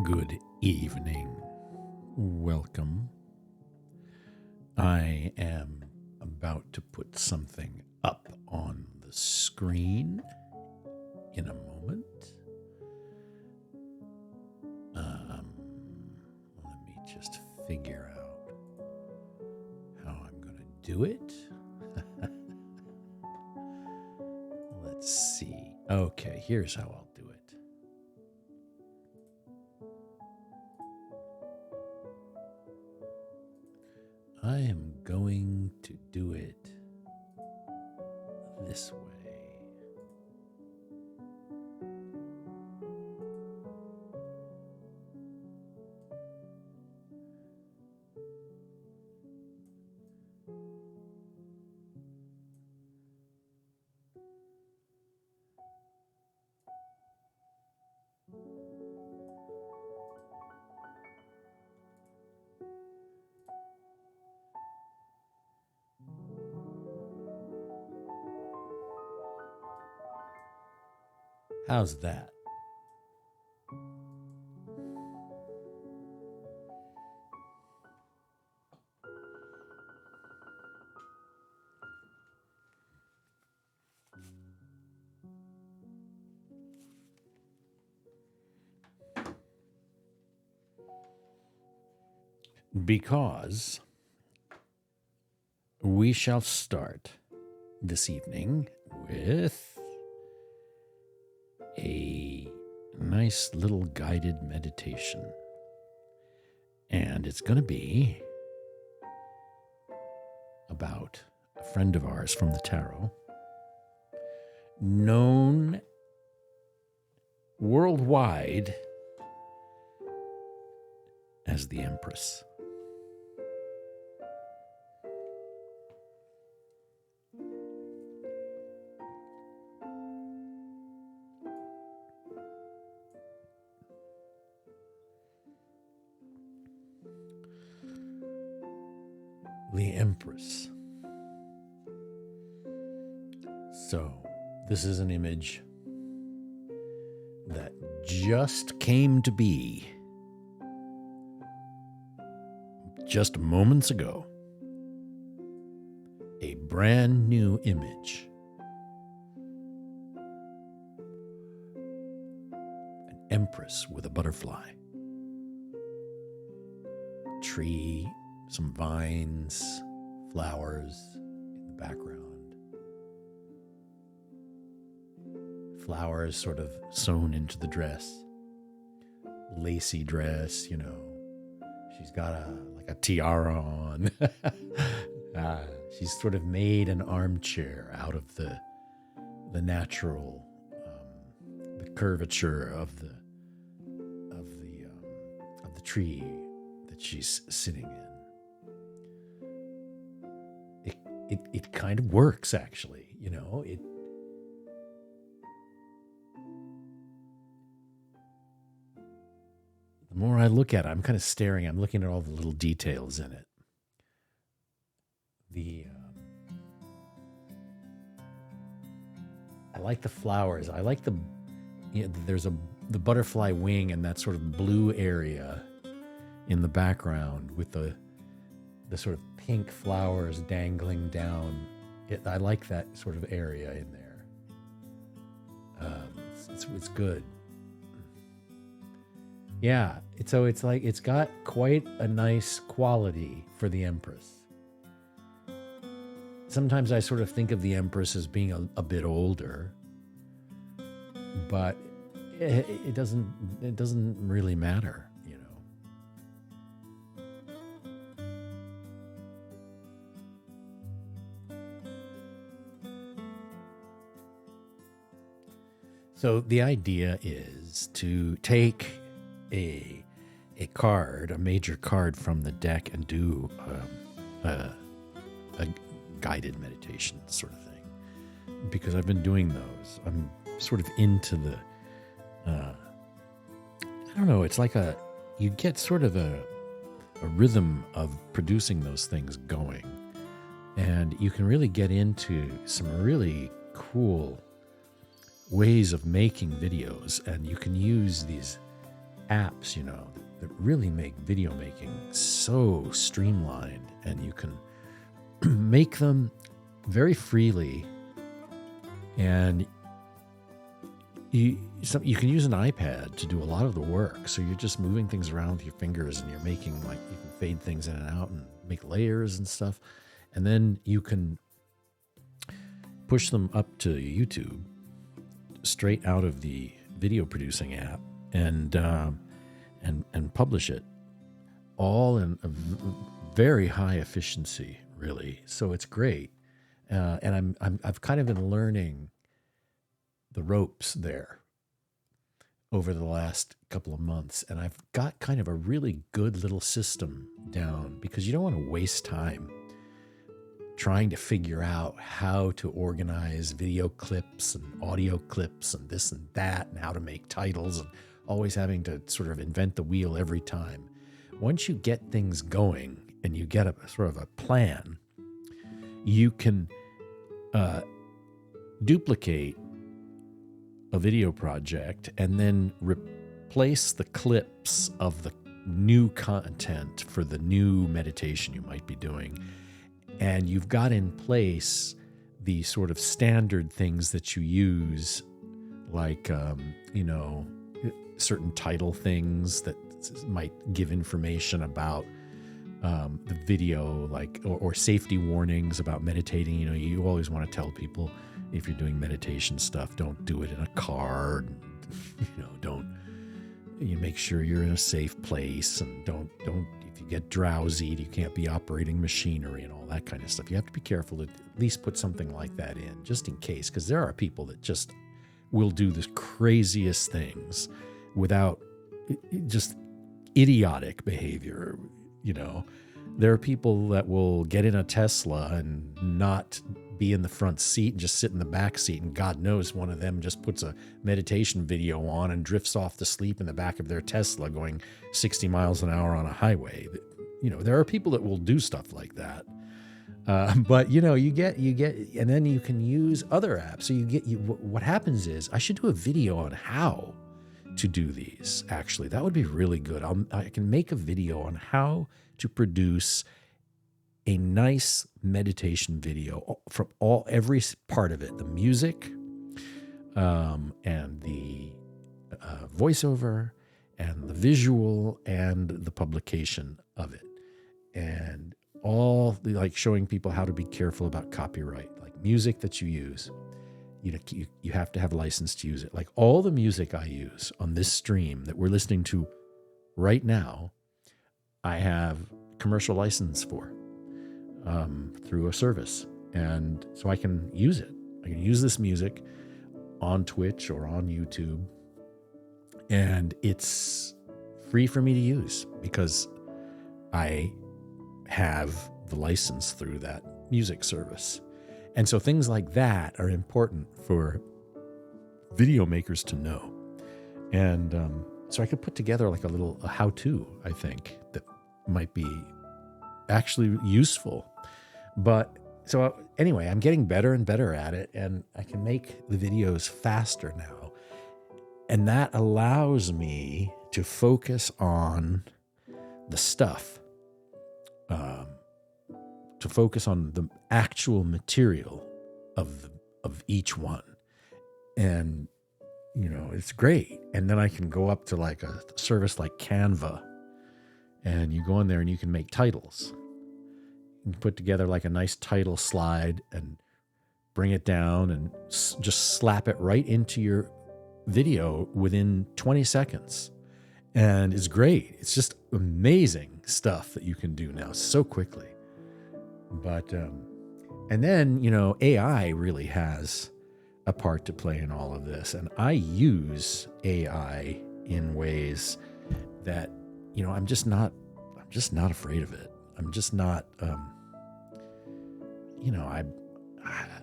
Good evening. Welcome. I am about to put something up on the screen in a moment. Let me just figure out how I'm going to do it. Let's see. Okay, here's how I'll do it. I am going to do it this way. How's that? Because we shall start this evening with a nice little guided meditation. And it's going to be about a friend of ours from the tarot, known worldwide as the Empress. The Empress. So, this is an image that just came to be just moments ago. A brand new image. An empress with a butterfly. Tree. Some vines, flowers in the background. Flowers sort of sewn into the dress. Lacy dress, you know. She's got like a tiara on. She's sort of made an armchair out of the natural, the curvature of the tree that she's sitting in. It kind of works, actually, you know. The more I look at it, I'm kind of staring. I'm looking at all the little details in it. I like the flowers. I like there's the butterfly wing and that sort of blue area in the background with the sort of pink flowers dangling down. I like that sort of area in there. It's good. Yeah, it's like it's got quite a nice quality for the Empress. Sometimes I sort of think of the Empress as being a bit older, but it doesn't really matter. So the idea is to take a card, a major card from the deck, and do a guided meditation sort of thing. Because I've been doing those. I'm sort of into the, I don't know, it's like you get sort of a rhythm of producing those things going. And you can really get into some really cool ways of making videos, and you can use these apps, that really make video making so streamlined, and you can make them very freely, and you can use an iPad to do a lot of the work. So you're just moving things around with your fingers, and you're making, like, you can fade things in and out and make layers and stuff, and then you can push them up to YouTube straight out of the video producing app and publish it all in a very high efficiency, really. So it's great. And I've kind of been learning the ropes there over the last couple of months, and I've got kind of a really good little system down, because you don't want to waste time trying to figure out how to organize video clips and audio clips and this and that, and how to make titles, and always having to sort of invent the wheel every time. Once you get things going and you get a sort of a plan, you can duplicate a video project and then replace the clips of the new content for the new meditation you might be doing. And you've got in place the sort of standard things that you use, like, certain title things that might give information about the video, like, or safety warnings about meditating. You always want to tell people, if you're doing meditation stuff, don't do it in a car. You make sure you're in a safe place, and don't, if you get drowsy, you can't be operating machinery and all that kind of stuff. You have to be careful to at least put something like that in, just in case, because there are people that just will do the craziest things without, just idiotic behavior. There are people that will get in a Tesla and not be in the front seat and just sit in the back seat, and God knows one of them just puts a meditation video on and drifts off to sleep in the back of their Tesla going 60 miles an hour on a highway. There are people that will do stuff like that. But you get, and then you can use other apps. So what happens is, I should do a video on how to do these. Actually, that would be really good. I can make a video on how to produce a nice meditation video from every part of it: the music, and the voiceover, and the visual, and the publication of it, and all like showing people how to be careful about copyright, like music that you use. You have to have a license to use it. Like all the music I use on this stream that we're listening to right now, I have commercial license for. Through a service, and so I can use it. I can use this music on Twitch or on YouTube, and it's free for me to use because I have the license through that music service. And so things like that are important for video makers to know. And so I could put together like a how-to, I think, that might be actually useful. But so anyway, I'm getting better and better at it, and I can make the videos faster now. And that allows me to focus on the stuff, to focus on the actual material of each one. And, it's great. And then I can go up to like a service like Canva, and you go in there and you can make titles. You can put together like a nice title slide and bring it down and just slap it right into your video within 20 seconds. And it's great. It's just amazing stuff that you can do now so quickly. But, and then, AI really has a part to play in all of this. And I use AI in ways that, I'm just not afraid of it. I'm just not,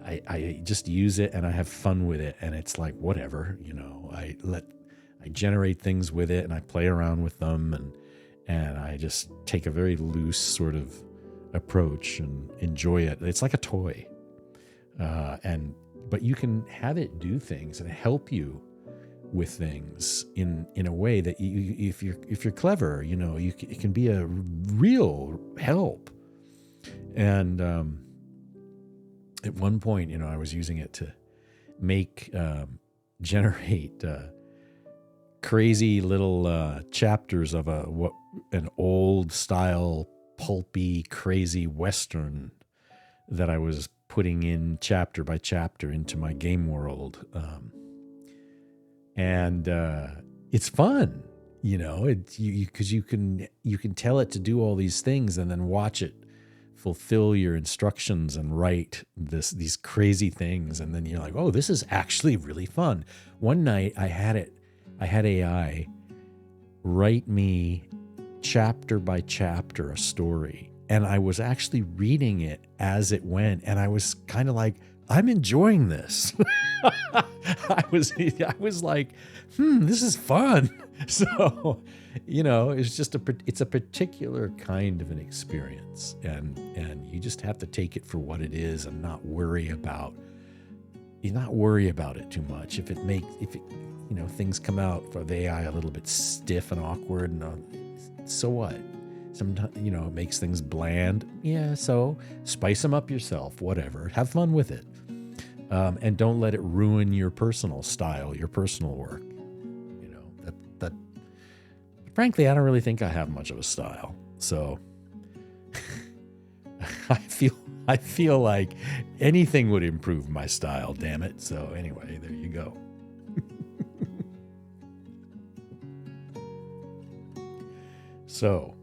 I just use it and I have fun with it, and it's like, whatever, I generate things with it and I play around with them, and I just take a very loose sort of approach and enjoy it. It's like a toy. But you can have it do things and help you with things in a way that if you're clever, it can be a real help. And at one point, I was using it to generate crazy little chapters of an old style pulpy crazy Western that I was putting in chapter by chapter into my game world. And it's fun. It's you because you can tell it to do all these things and then watch it fulfill your instructions and write these crazy things, and then you're like, oh, this is actually really fun. One night I had AI write me chapter by chapter a story, and I was actually reading it as it went, and I was kind of like, I'm enjoying this. I was like, this is fun. So, it's a particular kind of an experience, and you just have to take it for what it is and not worry about it too much. If things come out for the AI a little bit stiff and awkward, and so what? Sometimes, it makes things bland. Yeah, so spice them up yourself, whatever. Have fun with it. And don't let it ruin your personal style, your personal work. That frankly, I don't really think I have much of a style. So I feel like anything would improve my style, damn it. So anyway, there you go. So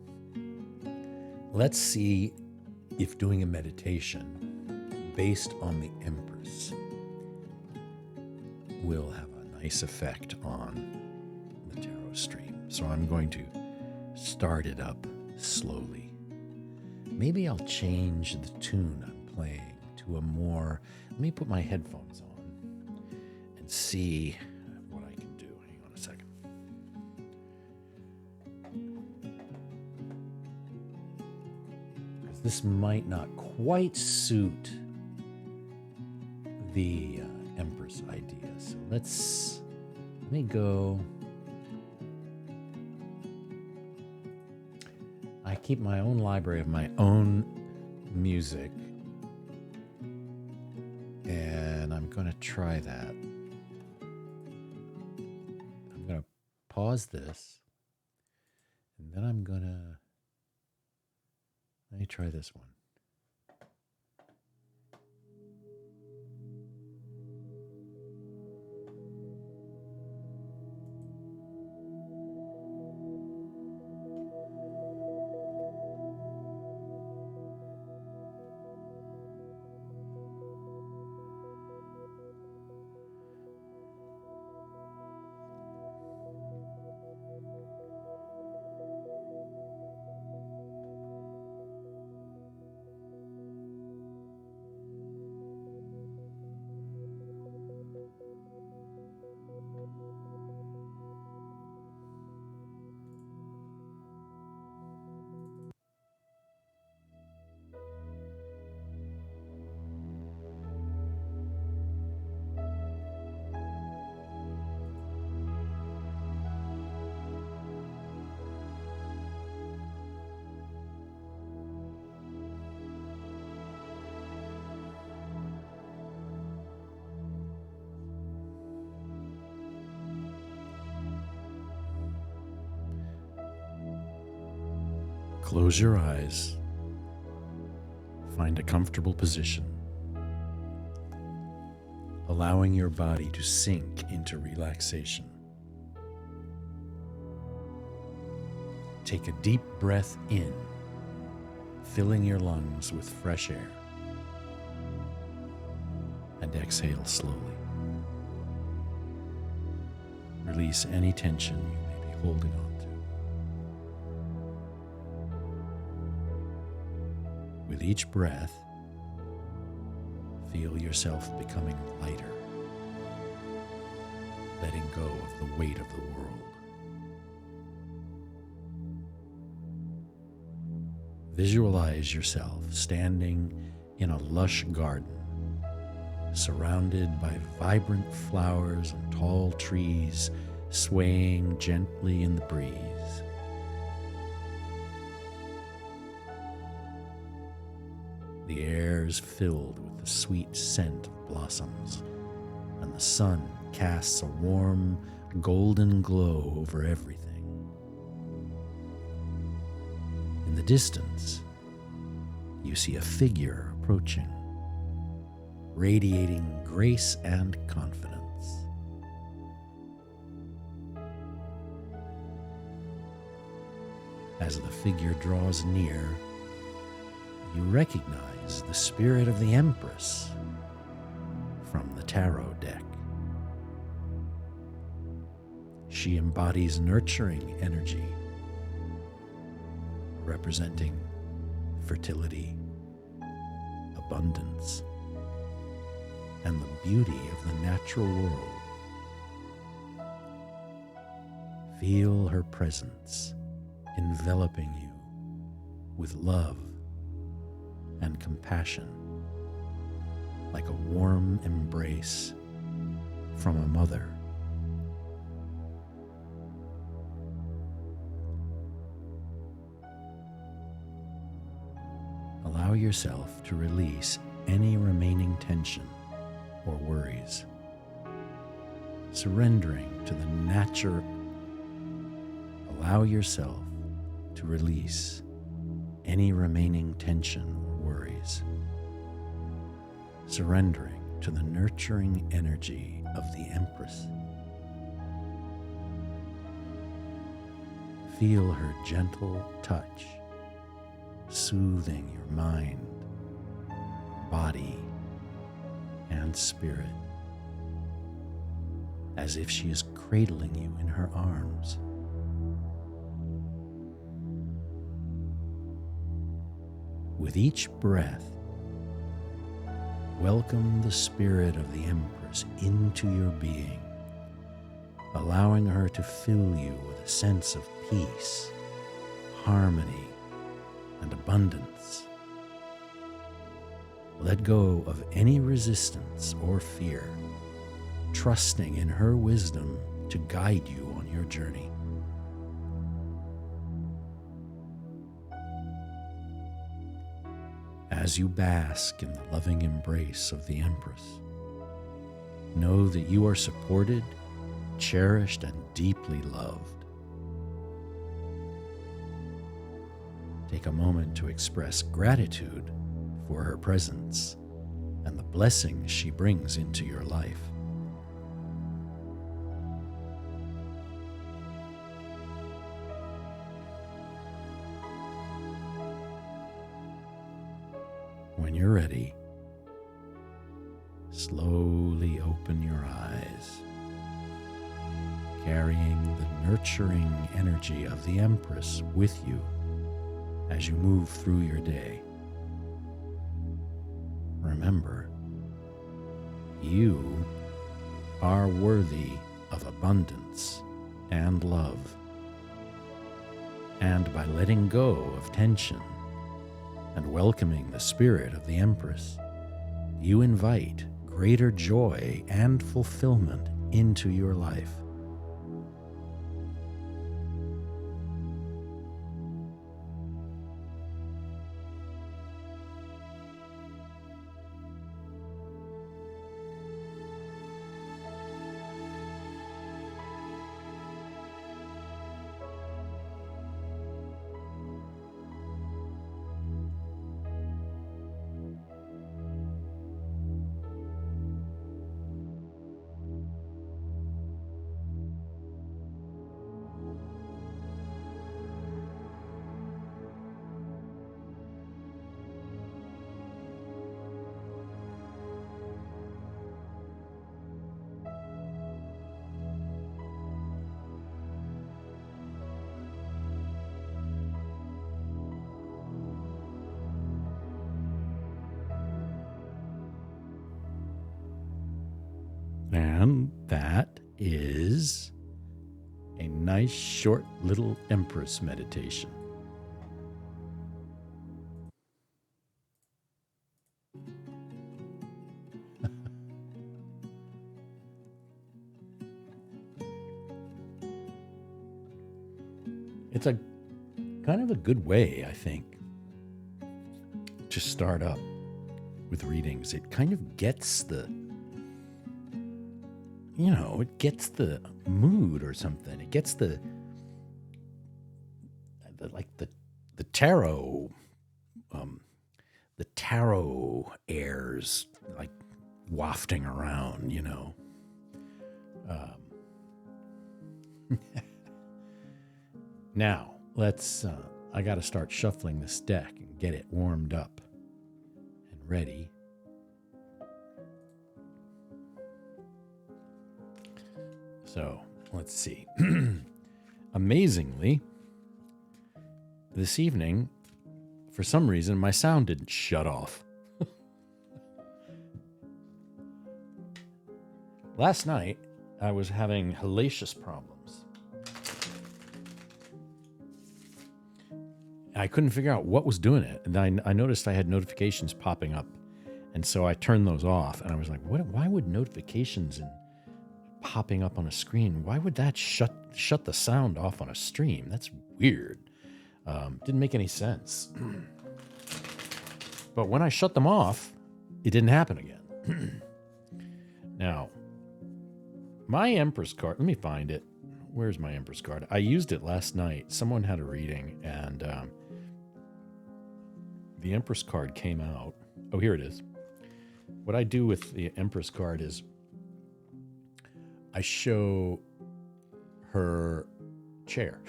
let's see if doing a meditation based on the Empress will have a nice effect on the tarot stream. So I'm going to start it up slowly. Maybe I'll change the tune I'm playing to a more... Let me put my headphones on and see what I can do. Hang on a second. Because this might not quite suit the Empress idea. So let me go... I keep my own library of my own music, and I'm going to try that. I'm going to pause this, and then let me try this one. Close your eyes. Find a comfortable position, allowing your body to sink into relaxation. Take a deep breath in, filling your lungs with fresh air, and exhale slowly. Release any tension you may be holding on to. With each breath, feel yourself becoming lighter, letting go of the weight of the world. Visualize yourself standing in a lush garden, surrounded by vibrant flowers and tall trees swaying gently in the breeze. The air is filled with the sweet scent of blossoms, and the sun casts a warm, golden glow over everything. In the distance, you see a figure approaching, radiating grace and confidence. As the figure draws near, you recognize the spirit of the Empress from the tarot deck. She embodies nurturing energy, representing fertility, abundance, and the beauty of the natural world. Feel her presence enveloping you with love and compassion, like a warm embrace from a mother. Allow yourself to release any remaining tension or worries, surrendering to the nature. Allow yourself to release any remaining tension or worries, surrendering to the nurturing energy of the Empress. Feel her gentle touch, soothing your mind, body, and spirit, as if she is cradling you in her arms. With each breath, welcome the spirit of the Empress into your being, allowing her to fill you with a sense of peace, harmony, and abundance. Let go of any resistance or fear, trusting in her wisdom to guide you on your journey. As you bask in the loving embrace of the Empress, know that you are supported, cherished, and deeply loved. Take a moment to express gratitude for her presence and the blessings she brings into your life. When you're ready, slowly open your eyes, carrying the nurturing energy of the Empress with you as you move through your day. Remember, you are worthy of abundance and love. And by letting go of tension and welcoming the spirit of the Empress, you invite greater joy and fulfillment into your life. And that is a nice short little Empress meditation. It's a kind of a good way, I think, to start up with readings. It kind of gets the mood or something. It gets the tarot, the tarot airs like wafting around, Now, let's, I got to start shuffling this deck and get it warmed up and ready. So let's see. Amazingly, this evening, for some reason, my sound didn't shut off. Last night, I was having hellacious problems. I couldn't figure out what was doing it. And I noticed I had notifications popping up. And so I turned those off. And I was like, why would notifications and popping up on a screen, why would that shut the sound off on a stream? That's weird. Didn't make any sense. But when I shut them off, it didn't happen again. Now, my Empress card, let me find it. Where's my Empress card? I used it last night. Someone had a reading, and the Empress card came out. Oh, here it is. What I do with the Empress card is I show her chair.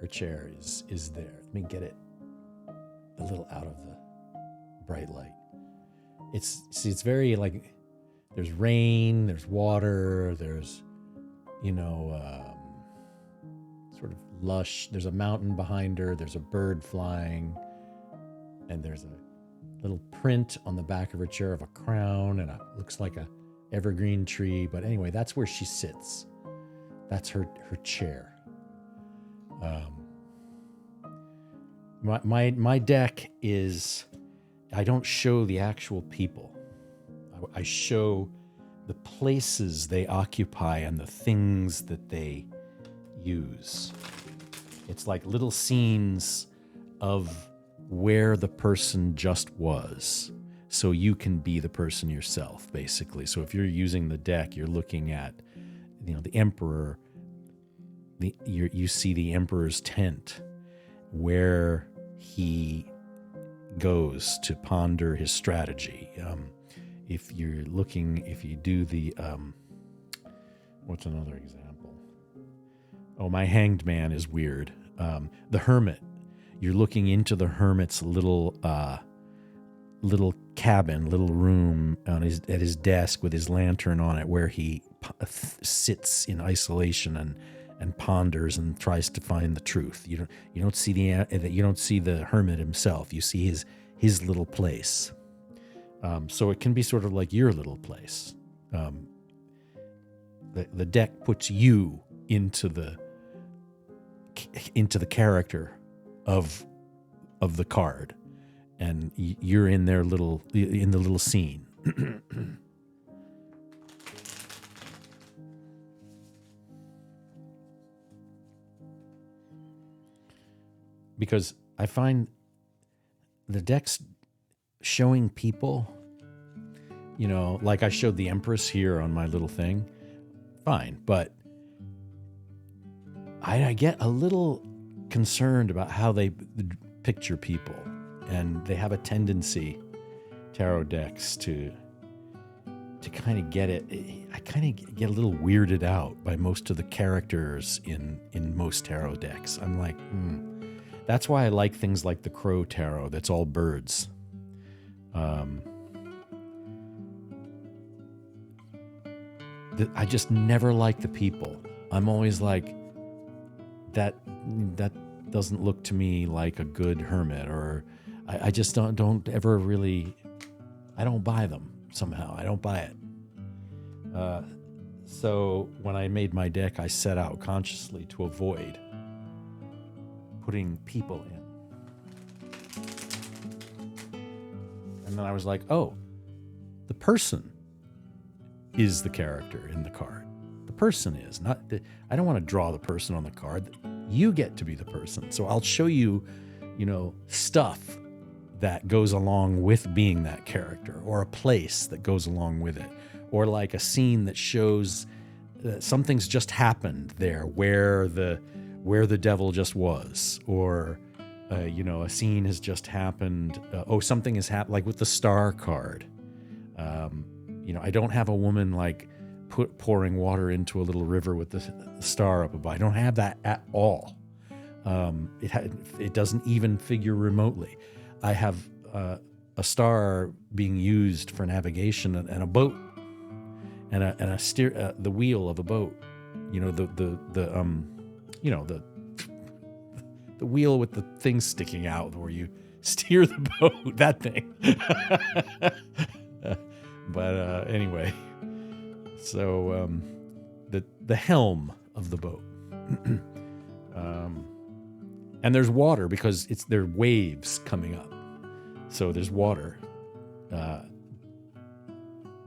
Her chair is there. Let me get it a little out of the bright light. It's very like, there's rain, there's water, there's, sort of lush. There's a mountain behind her. There's a bird flying, and there's a little print on the back of her chair of a crown, and it looks like a evergreen tree. But anyway, that's where she sits. That's her chair. My deck is, I don't show the actual people. I show the places they occupy and the things that they use. It's like little scenes of where the person just was, so you can be the person yourself, basically. So if you're using the deck, you're looking at, the Emperor. You see the Emperor's tent, where he goes to ponder his strategy. If you do the, what's another example? Oh, my Hanged Man is weird. The Hermit. You're looking into the Hermit's little cabin, little room at his desk with his lantern on it, where he sits in isolation and ponders and tries to find the truth. You don't see the hermit himself. You see his little place. So it can be sort of like your little place. The deck puts you into the character of the card, and you're in the little scene. Because I find the deck's showing people, like I showed the Empress here on my little thing, fine, but I get a little concerned about how they picture people, and they have a tendency, tarot decks, to kind of get it. I kind of get a little weirded out by most of the characters in most tarot decks. I'm like, That's why I like things like the Crow Tarot. That's all birds. I just never like the people. I'm always like, that doesn't look to me like a good hermit, or I just don't ever really, I don't buy them somehow. I don't buy it. So when I made my deck, I set out consciously to avoid putting people in. And then I was like, oh, the person is the character in the card. The person is not. I don't want to draw the person on the card. You get to be the person. So I'll show you, stuff that goes along with being that character, or a place that goes along with it, or like a scene that shows that something's just happened there where the devil just was, or a scene has just happened. Something has happened, like with the Star card. I don't have a woman like pouring water into a little river with the star up above. I don't have that at all. It doesn't even figure remotely. I have a star being used for navigation and a boat and a steer the wheel of a boat. You know, the wheel with the thing sticking out where you steer the boat. That thing. But anyway, so the helm of the boat. And there's water because there are waves coming up. So there's water,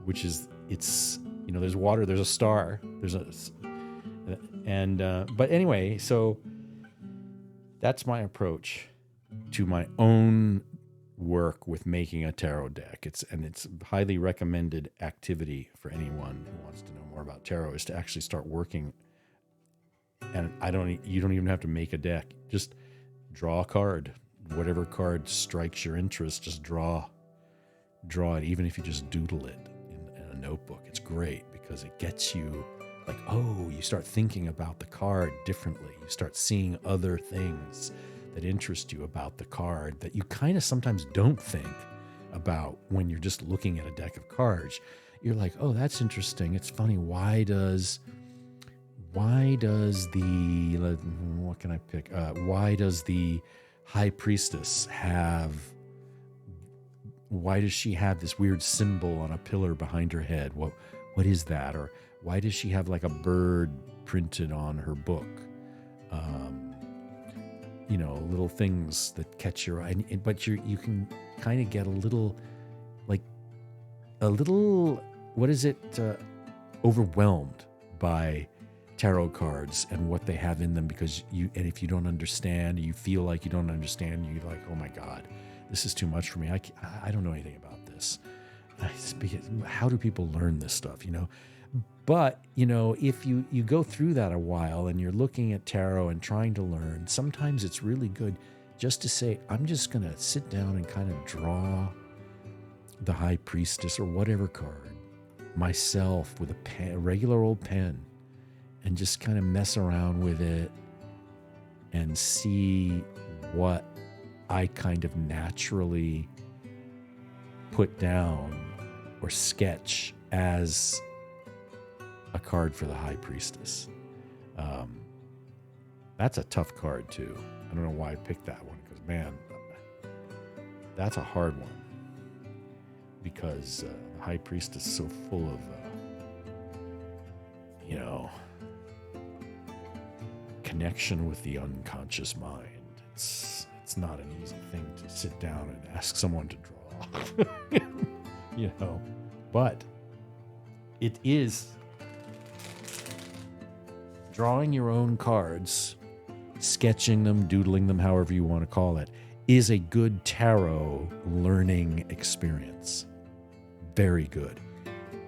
which is, there's water, there's a star, but anyway, so that's my approach to my own work with making a tarot deck. It's a highly recommended activity for anyone who wants to know more about tarot, is to actually start working. And you don't even have to make a deck. Just draw a card. Whatever card strikes your interest, just draw it. Even if you just doodle it in a notebook, it's great because it gets you like, you start thinking about the card differently. You start seeing other things that interest you about the card that you kind of sometimes don't think about when you're just looking at a deck of cards. You're like, oh, that's interesting. It's funny. Why does the, what can I pick? Why does the High Priestess why does she have this weird symbol on a pillar behind her head? What is that? Or why does she have like a bird printed on her book? Little things that catch your eye, but you can kind of get a little, overwhelmed by tarot cards and what they have in them, because if you don't understand, you feel like you don't understand, you're like, oh my God, this is too much for me. I don't know anything about this. How do people learn this stuff, But, if you go through that a while and you're looking at tarot and trying to learn, sometimes it's really good just to say, I'm just going to sit down and kind of draw the High Priestess or whatever card myself with a regular old pen, and just kind of mess around with it and see what I kind of naturally put down or sketch as a card for the High Priestess. That's a tough card too. I don't know why I picked that one, because man, that's a hard one, because the High Priestess is so full of connection with the unconscious mind. It's not an easy thing to sit down and ask someone to draw. But it is drawing your own cards, sketching them, doodling them, however you want to call it, is a good tarot learning experience. Very good.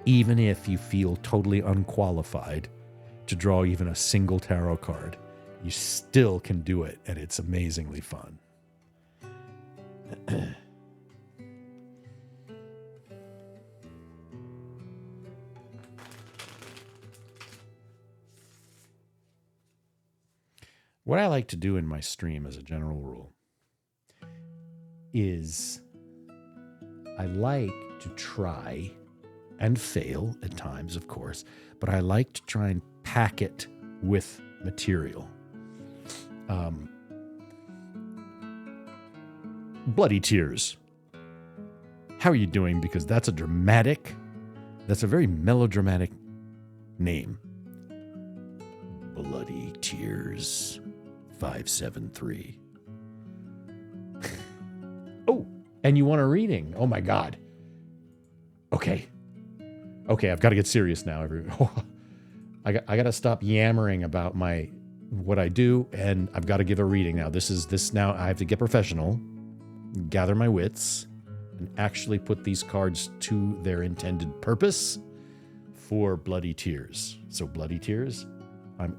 Even if you feel totally unqualified to draw even a single tarot card, you still can do it, and it's amazingly fun. What I like to do in my stream as a general rule is I like to try and fail at times, of course, but I like to try and pack it with material. Bloody Tears. How are you doing? Because that's a very melodramatic name. Bloody Tears 573. Oh, and you want a reading? Oh my God. Okay, I've got to get serious now. I got to stop yammering about what I do, and I've got to give a reading now. Now I have to get professional, gather my wits, and actually put these cards to their intended purpose for Bloody Tears. So Bloody Tears, let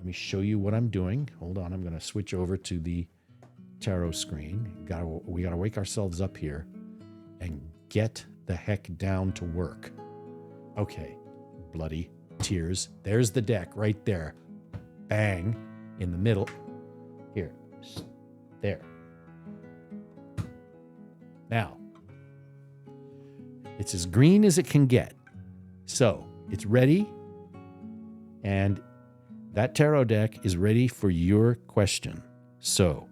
me show you what I'm doing. Hold on, I'm going to switch over to the tarot screen. We got to wake ourselves up here and get the heck down to work. Okay, bloody tears. There's the deck right there. Bang. In the middle. Here. There. Now, it's as green as it can get. So, it's ready. And that tarot deck is ready for your question. So,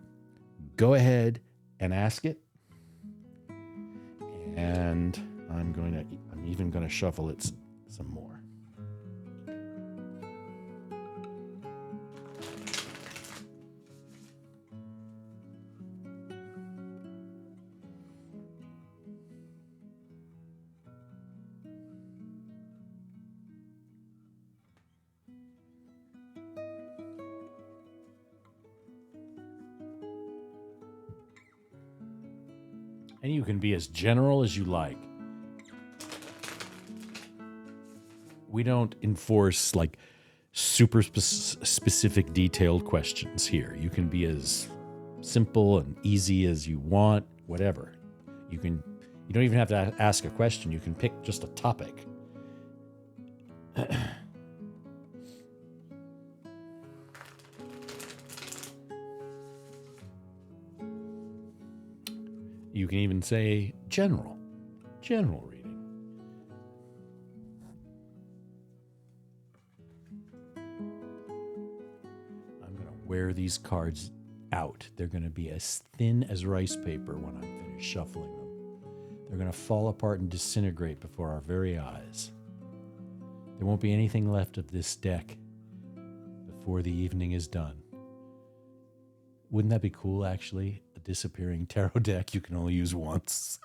go ahead and ask it. And I'm even going to shuffle it some more. And you can be as general as you like. We don't enforce like super specific detailed questions here. You can be as simple and easy as you want, whatever. You don't even have to ask a question. You can pick just a topic. You can even say general reading. I'm going to wear these cards out. They're going to be as thin as rice paper when I'm finished shuffling them. They're going to fall apart and disintegrate before our very eyes. There won't be anything left of this deck before the evening is done. Wouldn't that be cool, actually? A disappearing tarot deck you can only use once.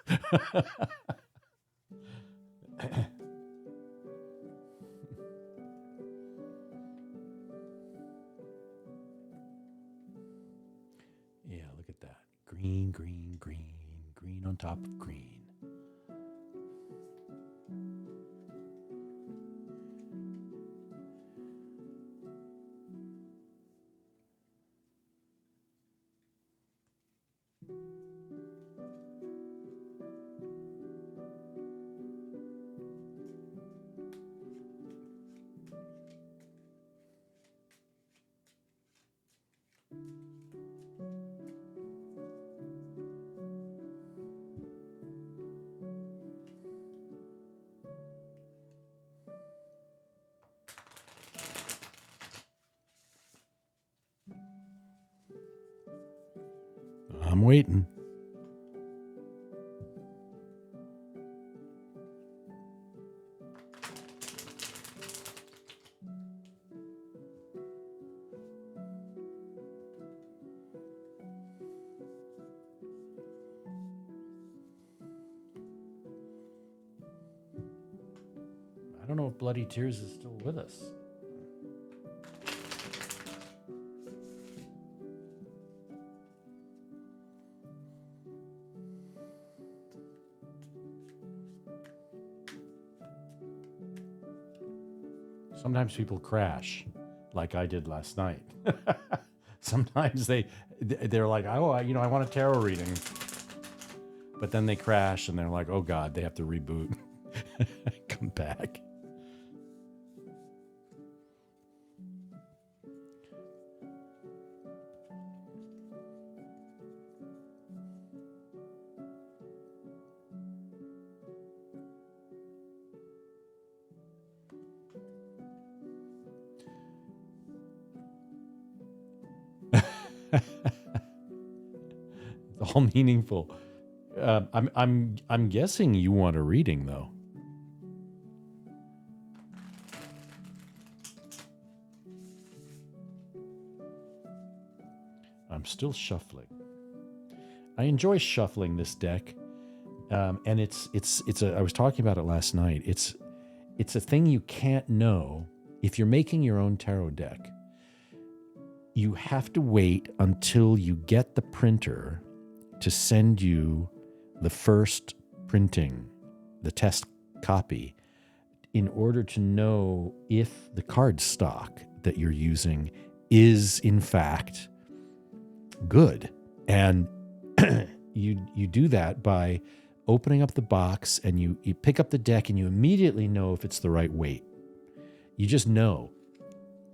Yeah, look at that. Green, green, green, green on top of green. I'm waiting. I don't know if Bloody Tears is still with us. Sometimes people crash, like I did last night. Sometimes they're like, oh, I want a tarot reading. But then they crash and they're like, oh God, they have to reboot. Come back. It's all meaningful. I'm guessing you want a reading though. I'm still shuffling. I enjoy shuffling this deck, and I was talking about it last night. It's a thing you can't know if you're making your own tarot deck. You have to wait until you get the printer to send you the first printing, the test copy, in order to know if the card stock that you're using is in fact good. And you do that by opening up the box, and you pick up the deck and you immediately know if it's the right weight. You just know.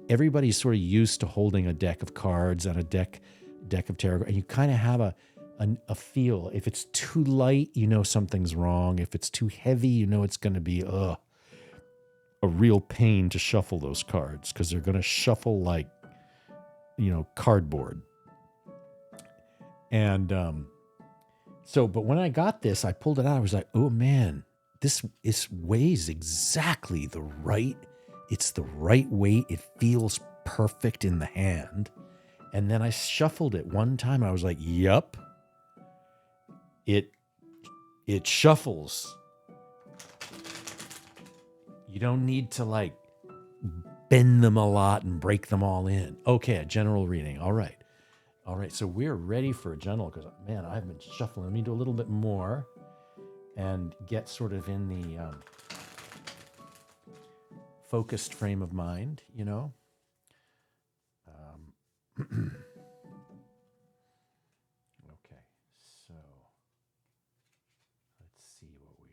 Everybody's sort of used to holding a deck of cards and a deck of tarot, and you kind of have a feel. If it's too light, you know something's wrong. If it's too heavy, you know it's going to be a real pain to shuffle those cards, because they're going to shuffle like, cardboard. And but when I got this, I pulled it out. I was like, oh man, this weighs exactly the right. It's the right weight. It feels perfect in the hand. And then I shuffled it one time. I was like, yup. It shuffles. You don't need to bend them a lot and break them all in. Okay, a general reading. All right. So we're ready for a general, because, man, I've been shuffling. Let me do a little bit more and get sort of in the focused frame of mind, Okay, so let's see what we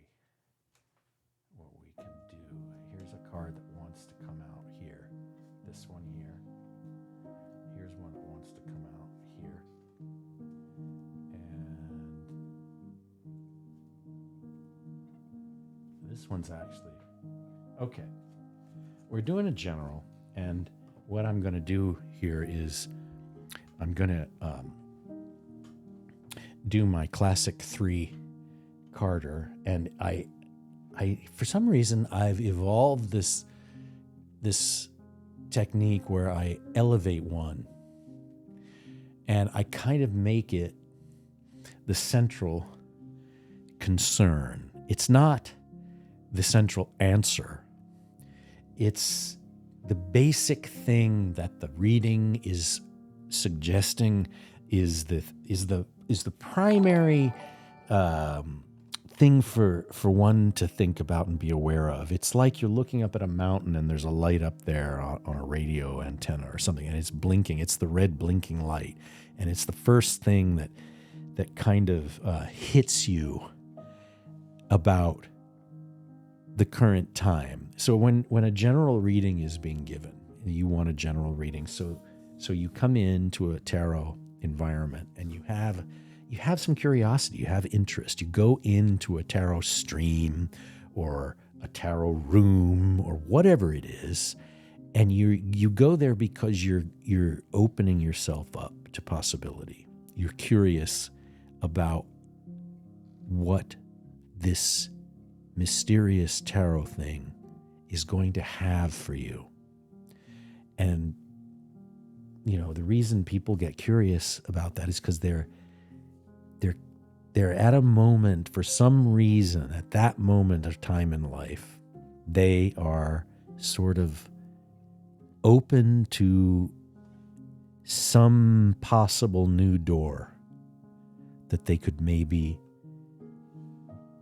can do. Here's a card that wants to come out here. This one here. Here's one that wants to come out here. And this one's actually okay. We're doing a general, and what I'm going to do here is I'm going to do my classic 3-carder, and I for some reason I've evolved this technique where I elevate one, and I kind of make it the central concern. It's not the central answer. It's the basic thing that the reading is suggesting is the primary thing for one to think about and be aware of. It's like you're looking up at a mountain and there's a light up there on a radio antenna or something, and it's blinking. It's the red blinking light, and it's the first thing that kind of hits you about the current time. So when a general reading is being given, you want a general reading. So you come into a tarot environment and you have some curiosity, you have interest. You go into a tarot stream or a tarot room or whatever it is, and you go there because you're opening yourself up to possibility. You're curious about what this mysterious tarot thing is going to have for you. And the reason people get curious about that is because they're at a moment, for some reason, at that moment of time in life, they are sort of open to some possible new door that they could maybe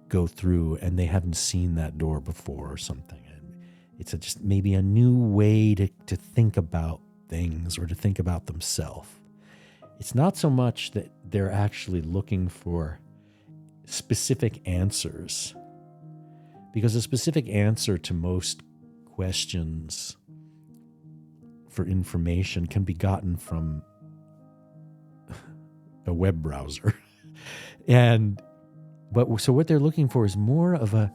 go through, and they haven't seen that door before or something. And it's just maybe a new way to think about things or to think about themselves. It's not so much that they're actually looking for specific answers, because a specific answer to most questions for information can be gotten from a web browser. So what they're looking for is more of a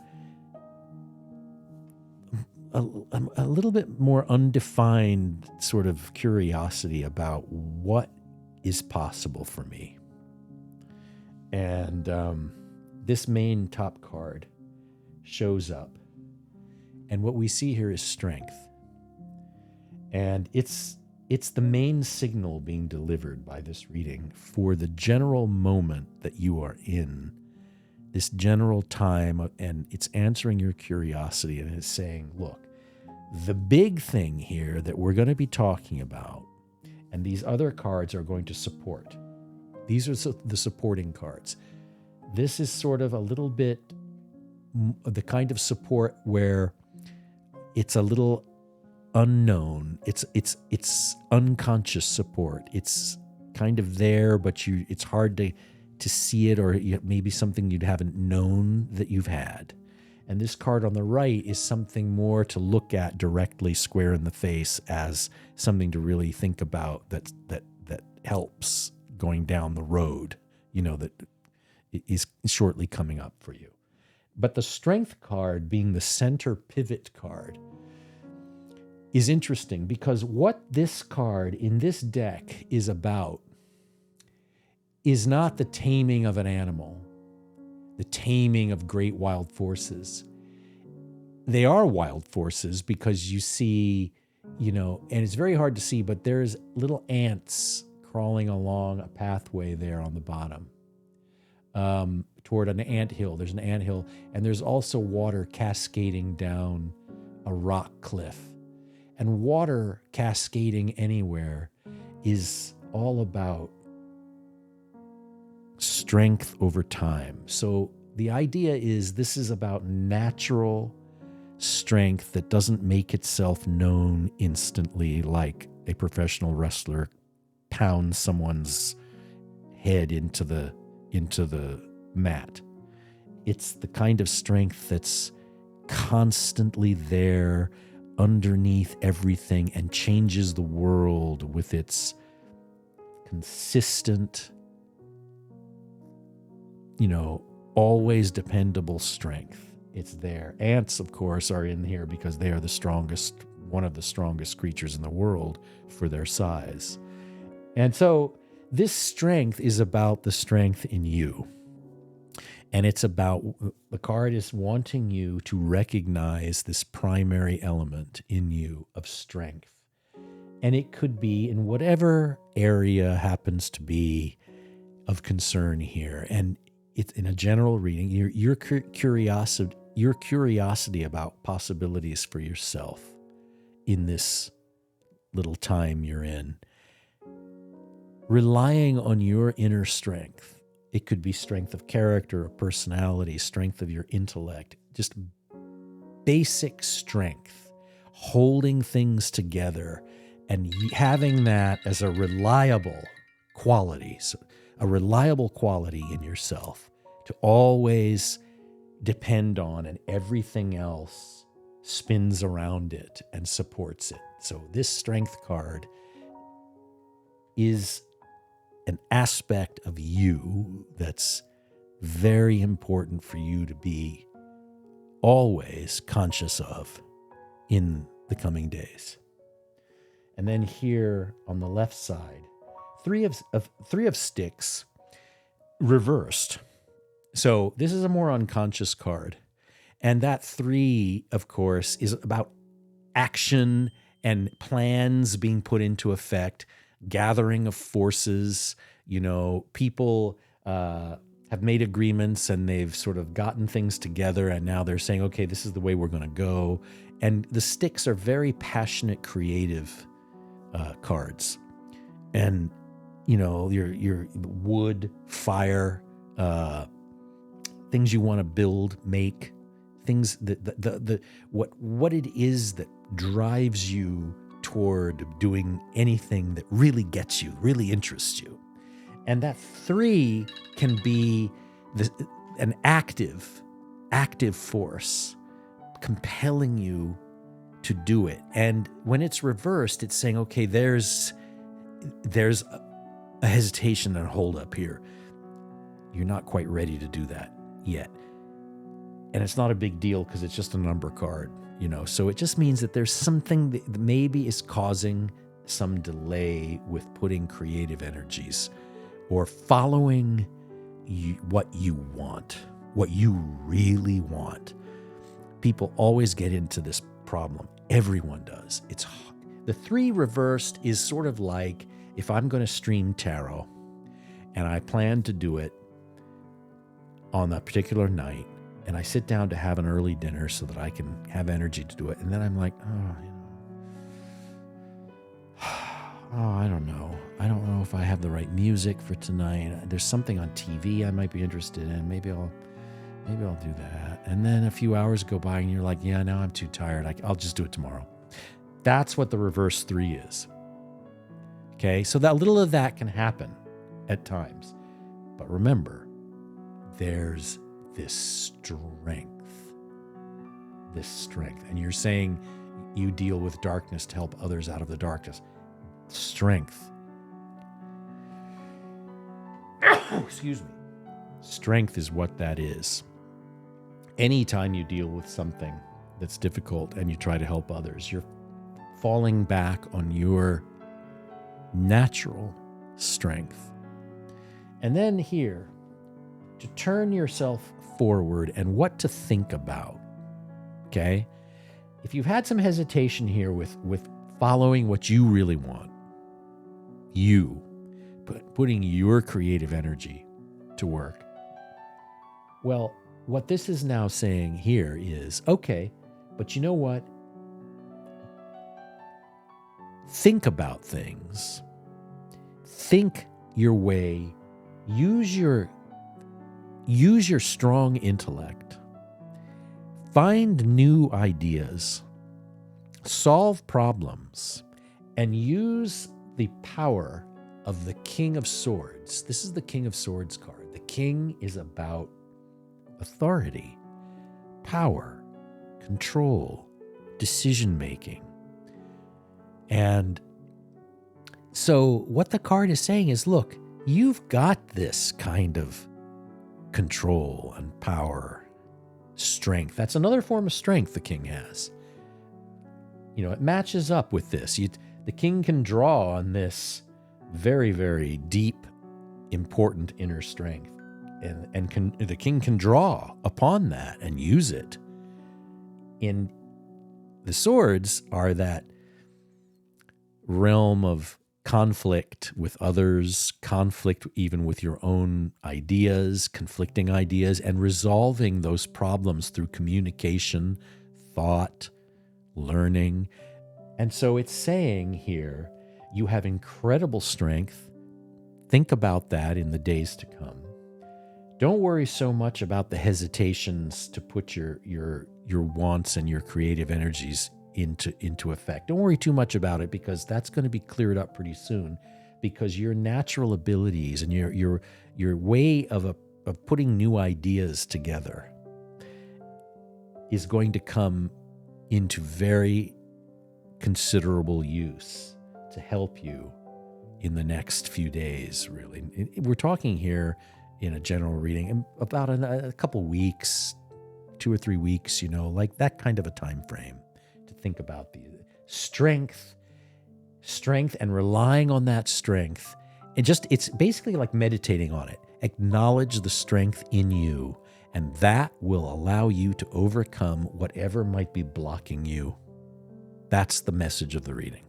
little bit more undefined sort of curiosity about what is possible for me. And this main top card shows up, and what we see here is strength. And it's the main signal being delivered by this reading for the general moment that you are in, this general time, and it's answering your curiosity, and it's saying, look, the big thing here that we're going to be talking about, and these other cards are going to support. These are the supporting cards. This is sort of a little bit the kind of support where it's a little unknown. It's unconscious support. It's kind of there, but it's hard to see it, or maybe something you haven't known that you've had. And this card on the right is something more to look at directly square in the face, as something to really think about that helps going down the road, that is shortly coming up for you. But the Strength card, being the center pivot card, is interesting because what this card in this deck is about is not the taming of an animal, the taming of great wild forces. They are wild forces because you see, and it's very hard to see, but there's little ants crawling along a pathway there on the bottom toward an anthill. There's an anthill, and there's also water cascading down a rock cliff. And water cascading anywhere is all about strength over time. So the idea is this is about natural strength that doesn't make itself known instantly, like a professional wrestler pounds someone's head into the mat. It's the kind of strength that's constantly there underneath everything and changes the world with its consistent, always dependable strength. It's there. Ants, of course, are in here because they are one of the strongest creatures in the world for their size. And so this strength is about the strength in you. And it's about, the card is wanting you to recognize this primary element in you of strength. And it could be in whatever area happens to be of concern here. And it's in a general reading, your curiosity about possibilities for yourself in this little time you're in, relying on your inner strength. It could be strength of character, or personality, strength of your intellect, just basic strength, holding things together and having that as a reliable quality, in yourself to always depend on, and everything else spins around it and supports it. So this Strength card is an aspect of you that's very important for you to be always conscious of in the coming days. And then here on the left side, three of sticks reversed. So this is a more unconscious card. And that 3, of course, is about action and plans being put into effect, gathering of forces. People have made agreements and they've sort of gotten things together, and now they're saying, okay, this is the way we're going to go. And the sticks are very passionate, creative cards. And, your wood, fire, things you want to build, make, things that what it is that drives you toward doing anything that really gets you, really interests you. And that 3 can be an active force compelling you to do it. And when it's reversed, it's saying, okay, there's a hesitation and a hold up here. You're not quite ready to do that yet. And it's not a big deal because it's just a number card, So it just means that there's something that maybe is causing some delay with putting creative energies or following what you want, what you really want. People always get into this problem. Everyone does. It's the 3 reversed is sort of like if I'm going to stream tarot and I plan to do it on a particular night, and I sit down to have an early dinner so that I can have energy to do it. And then I'm like, I don't know. I don't know if I have the right music for tonight. There's something on TV I might be interested in. Maybe I'll do that. And then a few hours go by and you're like, yeah, now I'm too tired. I'll just do it tomorrow. That's what the reverse 3 is. Okay. So that little of that can happen at times, but remember, there's this strength this strength. And you're saying you deal with darkness to help others out of the darkness. Strength. Excuse me. Strength is what that is. Anytime you deal with something that's difficult and you try to help others, you're falling back on your natural strength. And then here, to turn yourself forward and what to think about, okay? If you've had some hesitation here with following what you really want, putting your creative energy to work, well, what this is now saying here is, okay, but you know what? Think about things. Think your way. Use your strong intellect. Find new ideas. Solve problems. And use the power of the King of Swords. This is the King of Swords card. The King is about authority, power, control, decision-making. And so what the card is saying is, look, you've got this kind of control and power, strength. That's another form of strength the King has. You know, it matches up with this. The King can draw on this very, very deep, important inner strength. And the King can draw upon that and use it. In the swords are that realm of conflict with others, conflict even with your own ideas, conflicting ideas, and resolving those problems through communication, thought, learning. And so it's saying here, you have incredible strength. Think about that in the days to come. Don't worry so much about the hesitations to put your wants and your creative energies into effect. Don't worry too much about it, because that's going to be cleared up pretty soon, because your natural abilities and your way of putting new ideas together is going to come into very considerable use to help you in the next few days, really. We're talking here in a general reading about a couple weeks, 2 or 3 weeks, like that kind of a time frame to think about the strength and relying on that strength. It's basically like meditating on it. Acknowledge the strength in you, and that will allow you to overcome whatever might be blocking you. That's the message of the reading.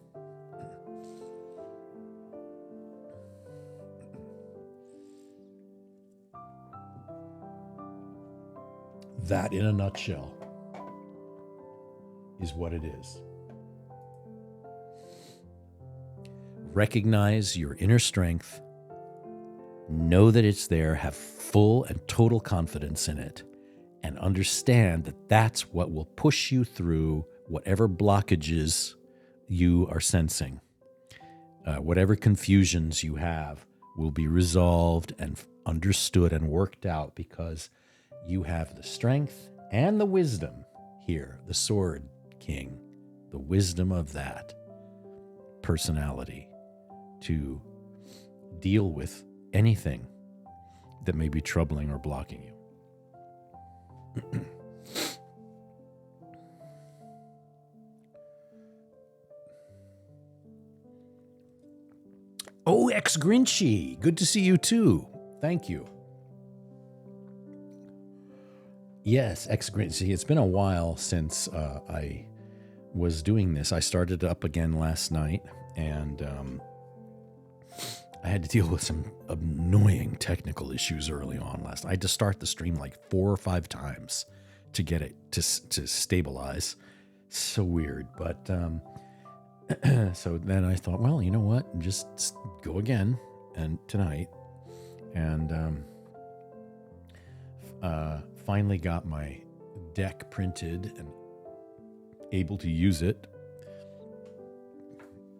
That, in a nutshell, is what it is. Recognize your inner strength. Know that it's there. Have full and total confidence in it. And understand that that's what will push you through whatever blockages you are sensing. Whatever confusions you have will be resolved and understood and worked out, because you have the strength and the wisdom here, the Sword King, the wisdom of that personality to deal with anything that may be troubling or blocking you. Oh, X-Grinchy, good to see you too. Thank you. Yes, X-Grinchy. It's been a while since I was doing this. I started up again last night, and I had to deal with some annoying technical issues early on last night. I had to start the stream like 4 or 5 times to get it to stabilize. So weird, but so then I thought, well, you know what? Just go again and tonight, and finally got my deck printed and able to use it.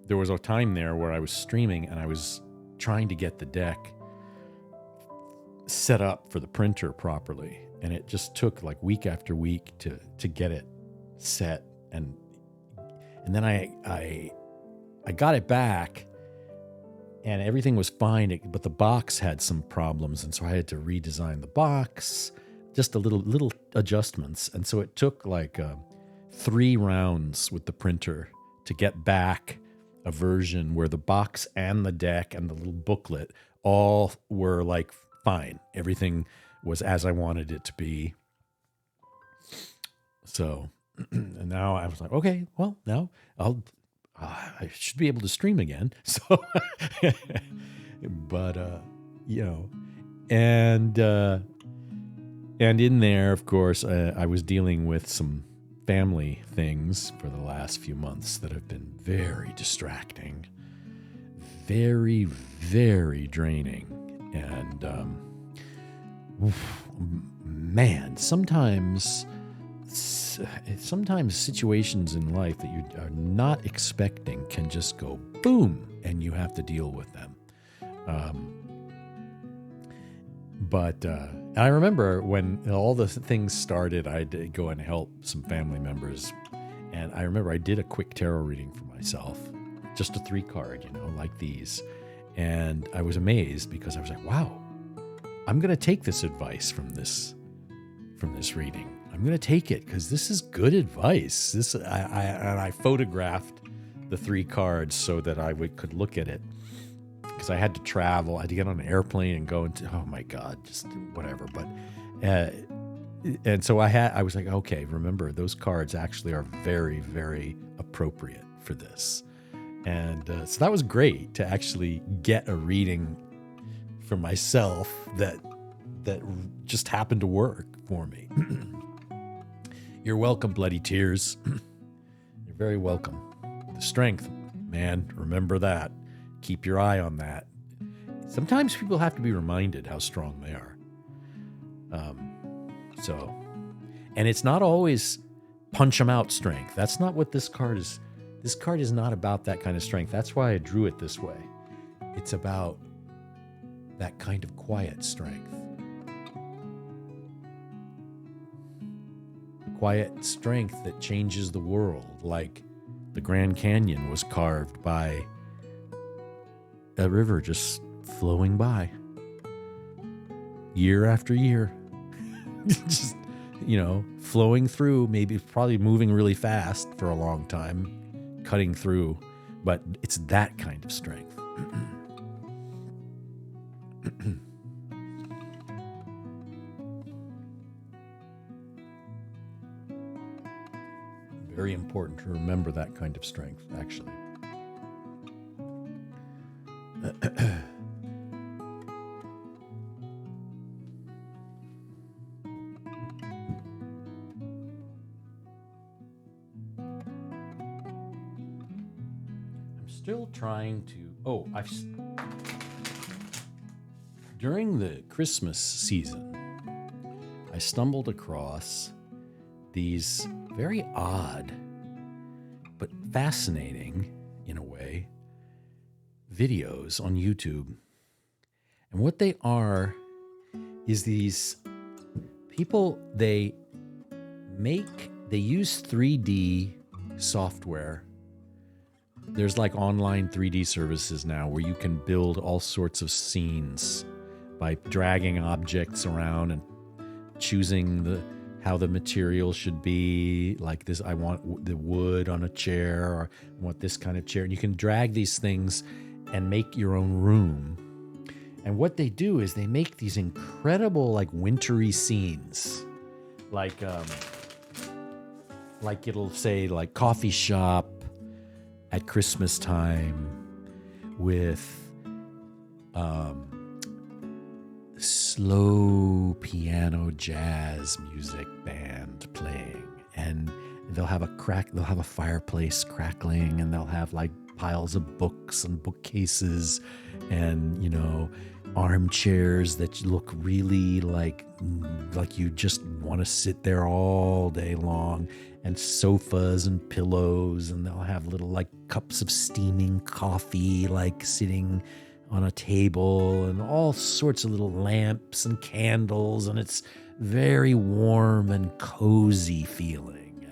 There was a time there where I was streaming and I was trying to get the deck set up for the printer properly, and it just took like week after week to get it set, and then I got it back, and everything was fine, but the box had some problems, and so I had to redesign the box, just a little adjustments, and so it took like 3 rounds with the printer to get back a version where the box and the deck and the little booklet all were like fine. Everything was as I wanted it to be. So, and now I was like, okay, well, now I should be able to stream again. So, but, and in there, of course, I was dealing with some family things for the last few months that have been very distracting, very, very draining. And, man, sometimes situations in life that you are not expecting can just go boom, and you have to deal with them. But I remember when all the things started, I did go and help some family members. And I remember I did a quick tarot reading for myself, just a 3 card, like these. And I was amazed because I was like, wow, I'm going to take this advice from this reading. I'm going to take it because this is good advice. I photographed the 3 cards so that I could look at it, because I had to travel. I had to get on an airplane and go into, oh my God, just whatever. But, and so I was like, okay, remember, those cards actually are very, very appropriate for this. And so that was great to actually get a reading for myself that just happened to work for me. You're welcome, Bloody Tears. You're very welcome. The strength, man, remember that. Keep your eye on that. Sometimes people have to be reminded how strong they are. And it's not always punch them out strength. That's not what this card is. This card is not about that kind of strength. That's why I drew it this way. It's about that kind of quiet strength. Quiet strength that changes the world, like the Grand Canyon was carved by a river just flowing by year after year. Just, flowing through, maybe probably moving really fast for a long time, cutting through, but it's that kind of strength. Very important to remember that kind of strength, actually. I'm still trying to... During the Christmas season, I stumbled across these very odd but fascinating, in a way, videos on YouTube. And what they are is these people, they use 3D software. There's like online 3D services now where you can build all sorts of scenes by dragging objects around and choosing how the material should be. Like this, I want the wood on a chair, or I want this kind of chair. And you can drag these things and make your own room. And what they do is they make these incredible, like, wintry scenes. Like it'll say, like, coffee shop at Christmas time with slow piano jazz music band playing, and they'll have a fireplace crackling, and they'll have like piles of books and bookcases, and armchairs that look really like you just want to sit there all day long, and sofas and pillows, and they'll have little like cups of steaming coffee like sitting on a table, and all sorts of little lamps and candles, and it's very warm and cozy feeling.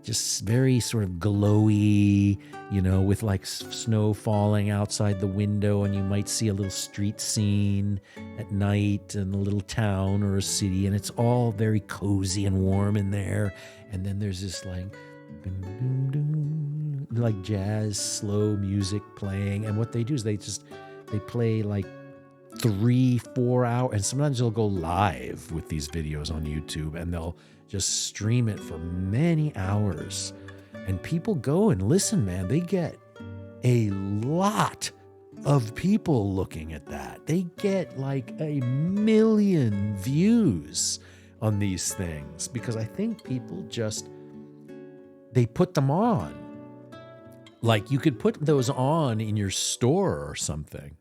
just very sort of glowy, with like snow falling outside the window, and you might see a little street scene at night in a little town or a city, and it's all very cozy and warm in there. And then there's this like like jazz slow music playing, and what they do is they play like 3-4 hours, and sometimes they'll go live with these videos on YouTube, and they'll just stream it for many hours, and people go and listen. Man, they get a lot of people looking at that. They get like 1 million views on these things, because I think people they put them on. Like, you could put those on in your store or something,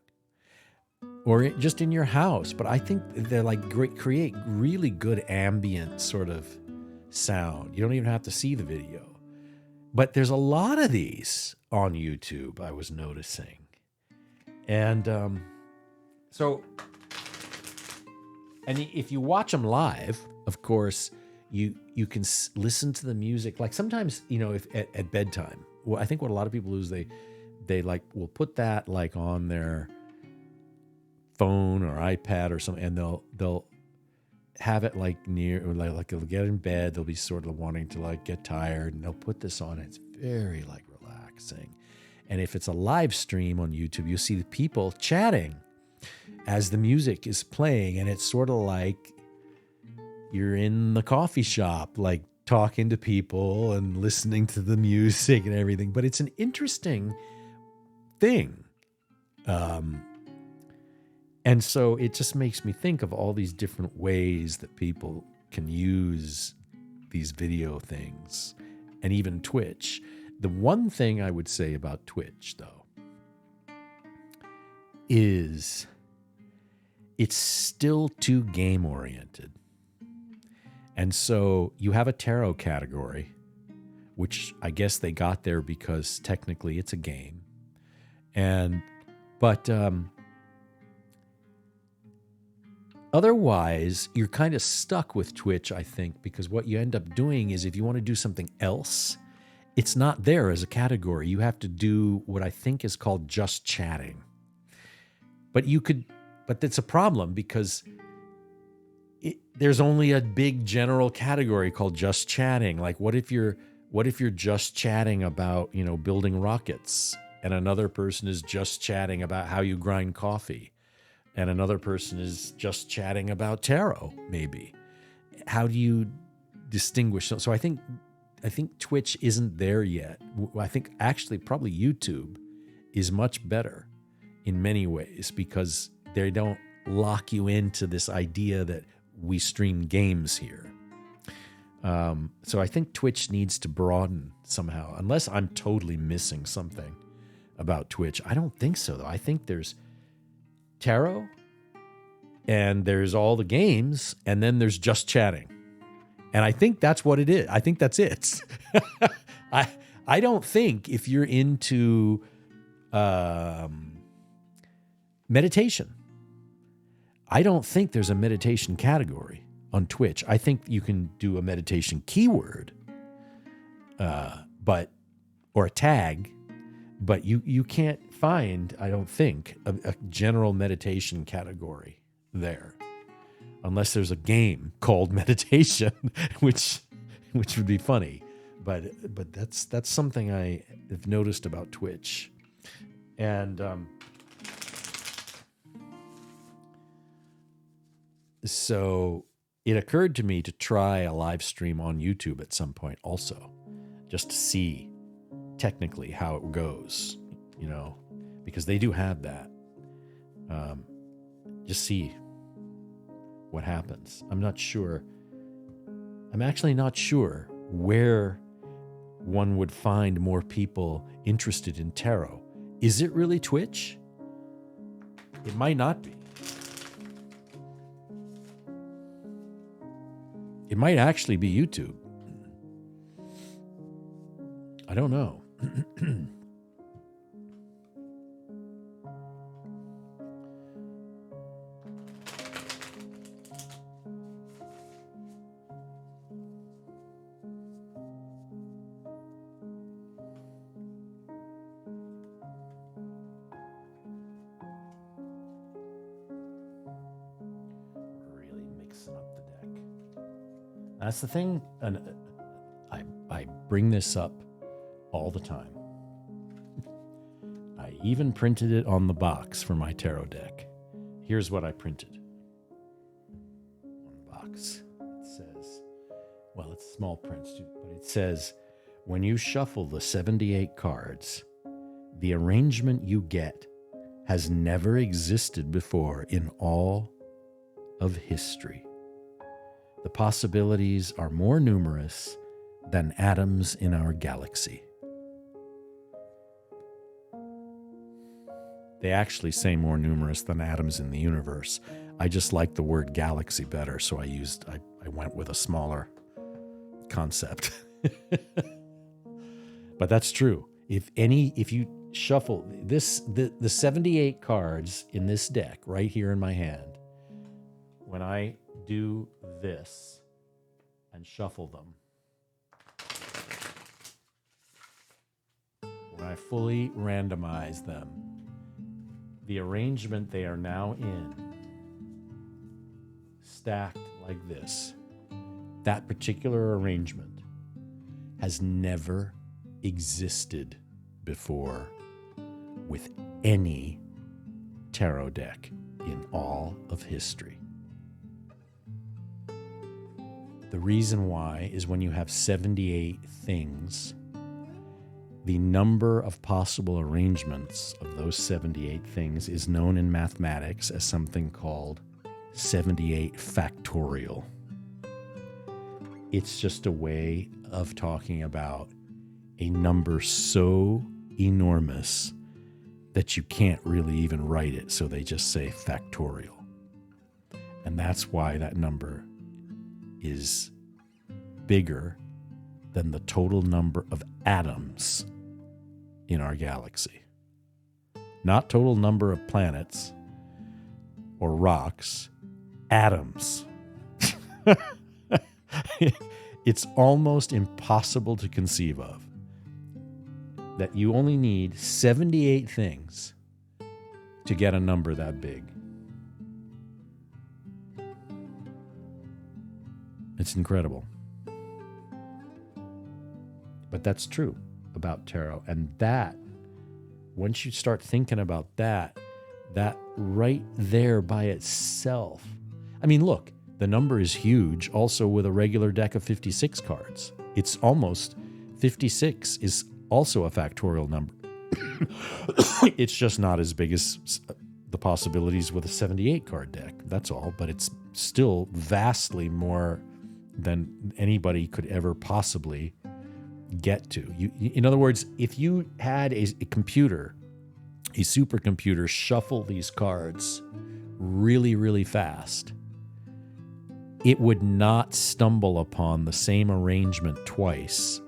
or just in your house. But I think they're like create really good ambient sort of sound. You don't even have to see the video. But there's a lot of these on YouTube, I was noticing. And if you watch them live, of course, you can listen to the music. Like sometimes, if at bedtime, well, I think what a lot of people do is they like will put that like on their phone or iPad or something, and they'll have it like near, or like they'll get in bed, they'll be sort of wanting to like get tired, and they'll put this on. It's very like relaxing. And if it's a live stream on YouTube, you'll see the people chatting as the music is playing, and it's sort of like you're in the coffee shop, like talking to people and listening to the music and everything. But it's an interesting thing. And so it just makes me think of all these different ways that people can use these video things, and even Twitch. The one thing I would say about Twitch, though, is it's still too game-oriented. And so you have a tarot category, which I guess they got there because technically it's a game. But otherwise, you're kind of stuck with Twitch, I think, because what you end up doing is if you want to do something else, it's not there as a category. You have to do what I think is called just chatting. But that's a problem, because there's only a big general category called just chatting. Like, what if you're just chatting about, building rockets, and another person is just chatting about how you grind coffee, and another person is just chatting about tarot, maybe. How do you distinguish? So I think Twitch isn't there yet. I think actually probably YouTube is much better in many ways, because they don't lock you into this idea that we stream games here. So I think Twitch needs to broaden somehow, unless I'm totally missing something about Twitch. I don't think so, though. I think there's tarot, and there's all the games, and then there's just chatting. And I think that's what it is. I think that's it. I don't think if you're into meditation, I don't think there's a meditation category on Twitch. I think you can do a meditation keyword, or a tag, but you can't find, I don't think, a general meditation category there, unless there's a game called meditation, which would be funny. But that's something I have noticed about Twitch, and so it occurred to me to try a live stream on YouTube at some point also, just to see technically how it goes, because they do have that. Just see what happens. I'm actually not sure where one would find more people interested in tarot. Is it really Twitch? It might not be. It might actually be YouTube. I don't know. That's the thing. And I bring this up all the time. I even printed it on the box for my tarot deck. Here's what I printed on the box. It says, well, it's small print, but it says, when you shuffle the 78 cards, the arrangement you get has never existed before in all of history. The possibilities are more numerous than atoms in our galaxy. They actually say more numerous than atoms in the universe. I just like the word galaxy better, so I went with a smaller concept. But that's true. If you shuffle the 78 cards in this deck right here in my hand, when I do this and shuffle them, when I fully randomize them, the arrangement they are now in, stacked like this, that particular arrangement has never existed before with any tarot deck in all of history. The reason why is when you have 78 things, the number of possible arrangements of those 78 things is known in mathematics as something called 78 factorial. It's just a way of talking about a number so enormous that you can't really even write it, so they just say factorial. And that's why that number is bigger than the total number of atoms in our galaxy. Not total number of planets or rocks, atoms. It's almost impossible to conceive of that you only need 78 things to get a number that big. It's incredible. But that's true about tarot. And that, once you start thinking about that right there by itself. I mean, look, the number is huge also with a regular deck of 56 cards. It's almost 56 is also a factorial number. It's just not as big as the possibilities with a 78 card deck. That's all. But it's still vastly more than anybody could ever possibly get to. In other words, if you had a computer, a supercomputer, shuffle these cards really, really fast, it would not stumble upon the same arrangement twice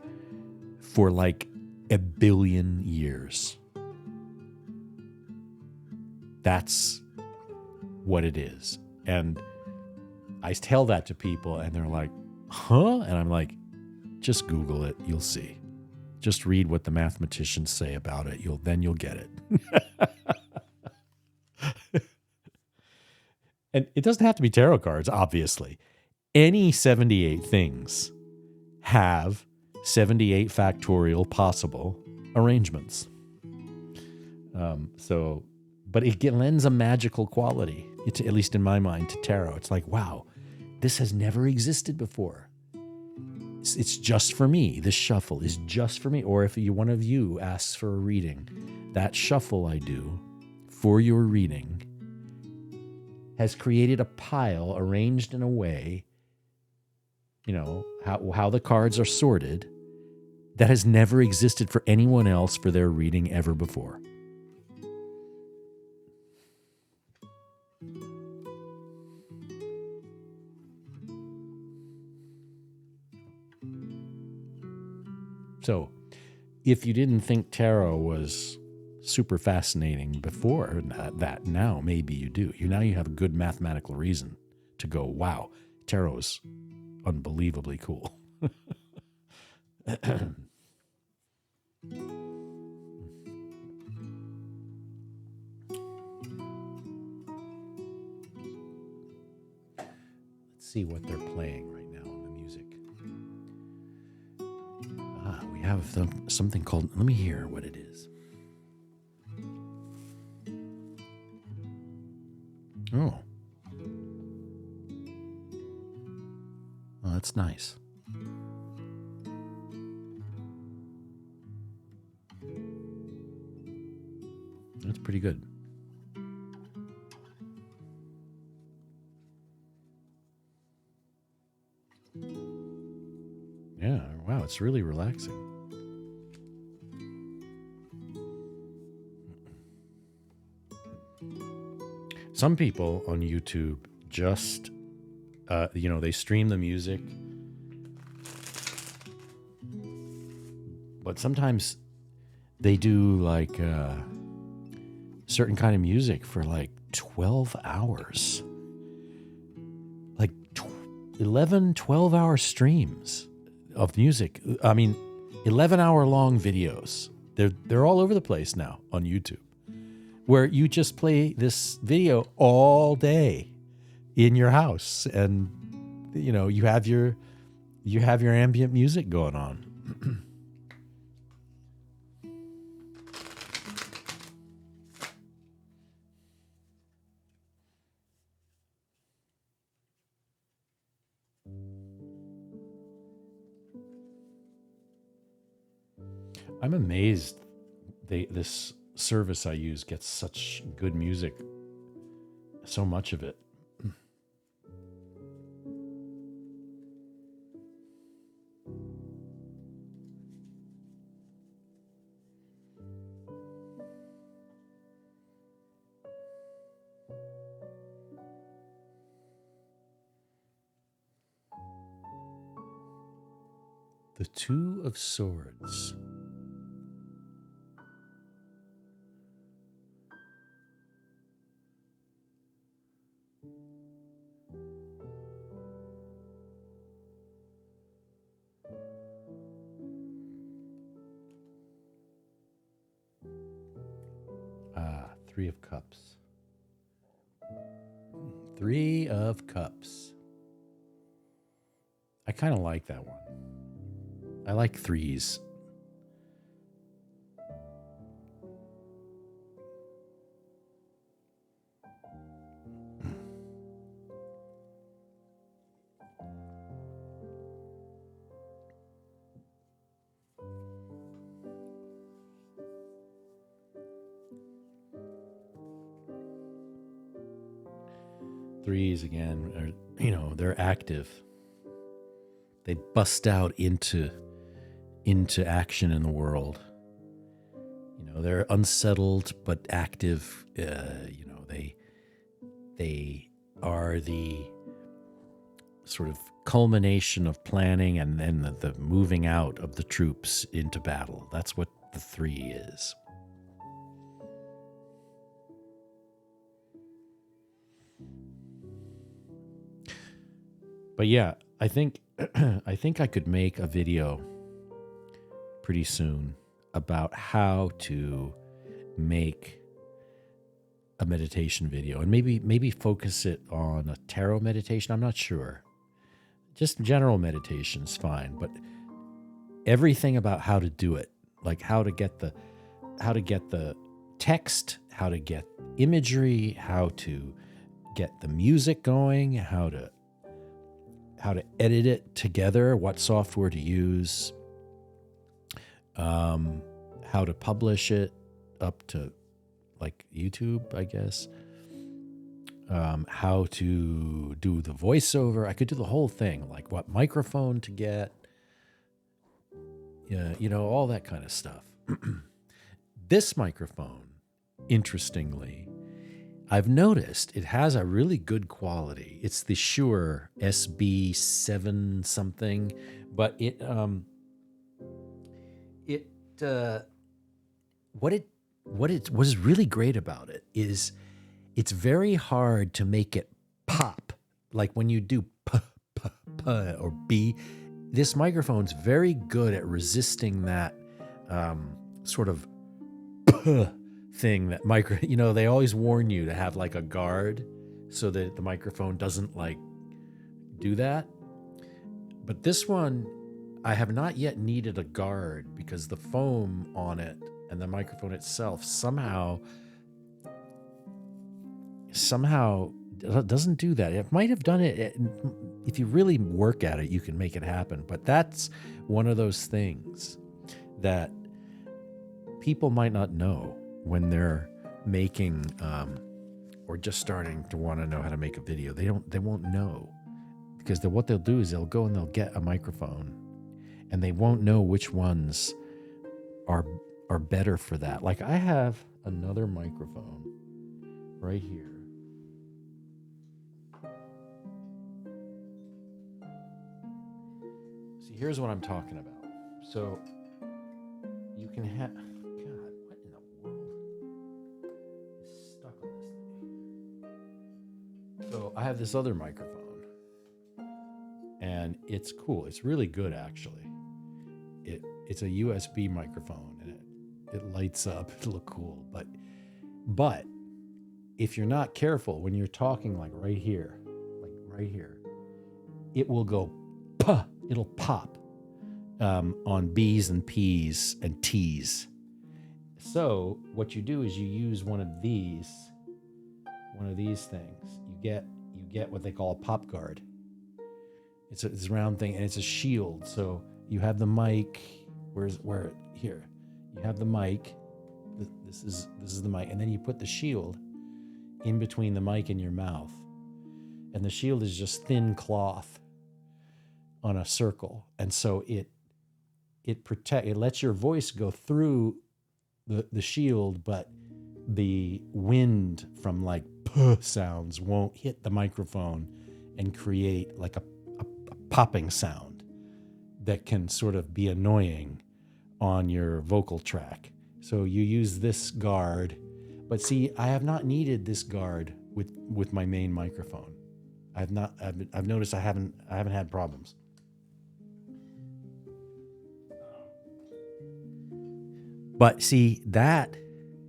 for like 1 billion years. That's what it is. And I tell that to people and they're like, huh? And I'm like, just Google it. You'll see. Just read what the mathematicians say about it. Then you'll get it. And it doesn't have to be tarot cards, obviously. Any 78 things have 78 factorial possible arrangements. But it lends a magical quality, at least in my mind, to tarot. It's like, wow, this has never existed before. It's just for me. This shuffle is just for me. Or if one of you asks for a reading, that shuffle I do for your reading has created a pile arranged in a way, how the cards are sorted, that has never existed for anyone else for their reading ever before. So, if you didn't think tarot was super fascinating before that, now maybe you do. Now you have a good mathematical reason to go, wow, tarot's unbelievably cool. Let's see what they're playing right now in the music. have something called, let me hear what it is. Oh. Oh, that's nice. That's pretty good. Yeah, wow, it's really relaxing. Some people on YouTube just, they stream the music, but sometimes they do like certain kind of music for like 12 hours. Like 11, 12-hour streams of music. I mean, 11-hour long videos. They're all over the place now on YouTube, where you just play this video all day in your house, and you have your ambient music going on. I'm amazed this service I use gets such good music, so much of it. The Two of Swords. Three of Cups. Three of Cups. I kind of like that one. I like threes. Threes again are, they're active. They bust out into action in the world. They're unsettled but active. They are the sort of culmination of planning and then the moving out of the troops into battle. That's what the three is. But yeah, I think I could make a video pretty soon about how to make a meditation video, and maybe focus it on a tarot meditation. I'm not sure. Just general meditation's fine, but everything about how to do it, like how to get the text, how to get imagery, how to get the music going, how to edit it together, what software to use, how to publish it up to like YouTube, I guess, how to do the voiceover. I could do the whole thing, like what microphone to get, all that kind of stuff. This microphone, interestingly, I've noticed it has a really good quality. It's the Shure SB7 something, but what is really great about it is it's very hard to make it pop. Like when you do p or b, this microphone's very good at resisting that sort of p thing that they always warn you to have like a guard so that the microphone doesn't like do that. But this one, I have not yet needed a guard because the foam on it and the microphone itself somehow doesn't do that. It might have done it. If you really work at it, you can make it happen. But that's one of those things that people might not know when they're making or just starting to want to know how to make a video. They won't know, because what they'll do is they'll go and they'll get a microphone, and they won't know which ones are better for that. Like, I have another microphone right here. See, here's what I'm talking about. So you can have, God, what in the world is stuck on this thing? So I have this other microphone, and it's cool. It's really good, actually. It's a USB microphone, and it lights up. It'll look cool, but if you're not careful when you're talking, like right here, it will go, puh, it'll pop on B's and P's and T's. So what you do is you use one of these things. You get what they call a pop guard. It's a round thing, and it's a shield. So you have the mic. Here? You have the mic. This is the mic, and then you put the shield in between the mic and your mouth, and the shield is just thin cloth on a circle, and so it lets your voice go through the shield, but the wind from like puh sounds won't hit the microphone and create like a popping sound that can sort of be annoying on your vocal track. So you use this guard, but see, I have not needed this guard with my main microphone. I've noticed I haven't had problems. But see, that,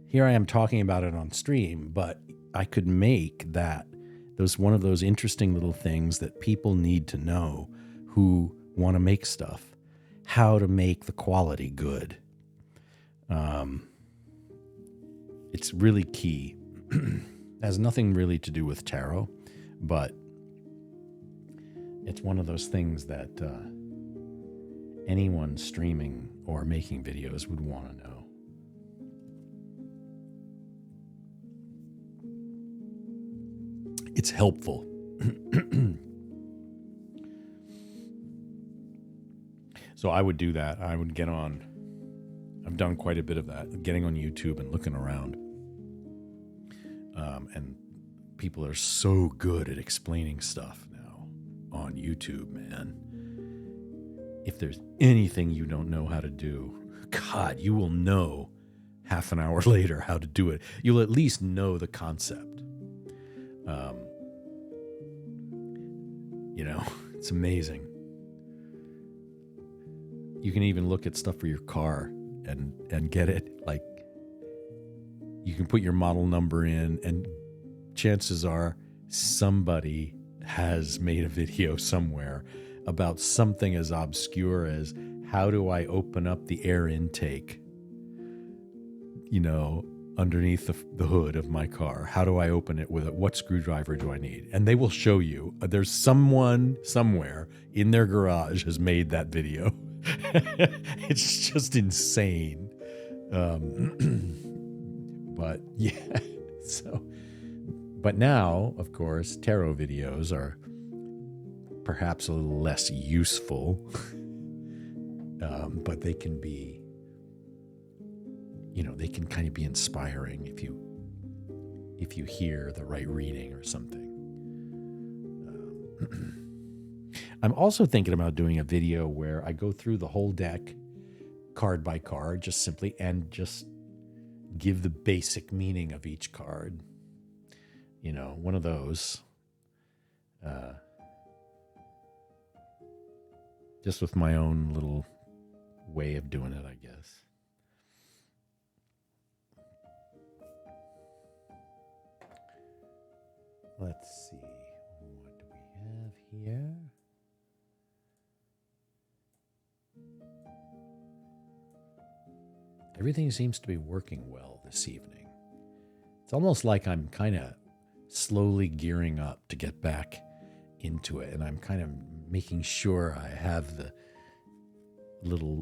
here I am talking about it on stream, but I could make that one of those interesting little things that people need to know who want to make stuff, how to make the quality good. It's really key. Has nothing really to do with tarot, but it's one of those things that anyone streaming or making videos would want to know. It's helpful. So I would do that. I would get on. I've done quite a bit of that, getting on YouTube and looking around. And people are so good at explaining stuff now on YouTube, man. If there's anything you don't know how to do, God, you will know half an hour later how to do it. You'll at least know the concept. It's amazing. You can even look at stuff for your car and get it. Like, you can put your model number in, and chances are somebody has made a video somewhere about something as obscure as, how do I open up the air intake, underneath the hood of my car? How do I open it with it? What screwdriver do I need? And they will show you. There's someone somewhere in their garage has made that video. It's just insane. But yeah, but now, of course, tarot videos are perhaps a little less useful, but they can be, they can kind of be inspiring if you hear the right reading or something. I'm also thinking about doing a video where I go through the whole deck, card by card, just give the basic meaning of each card. One of those. Just with my own little way of doing it, I guess. Let's see. What do we have here? everything seems to be working well this evening. It's almost like I'm kind of slowly gearing up to get back into it, and I'm kind of making sure I have the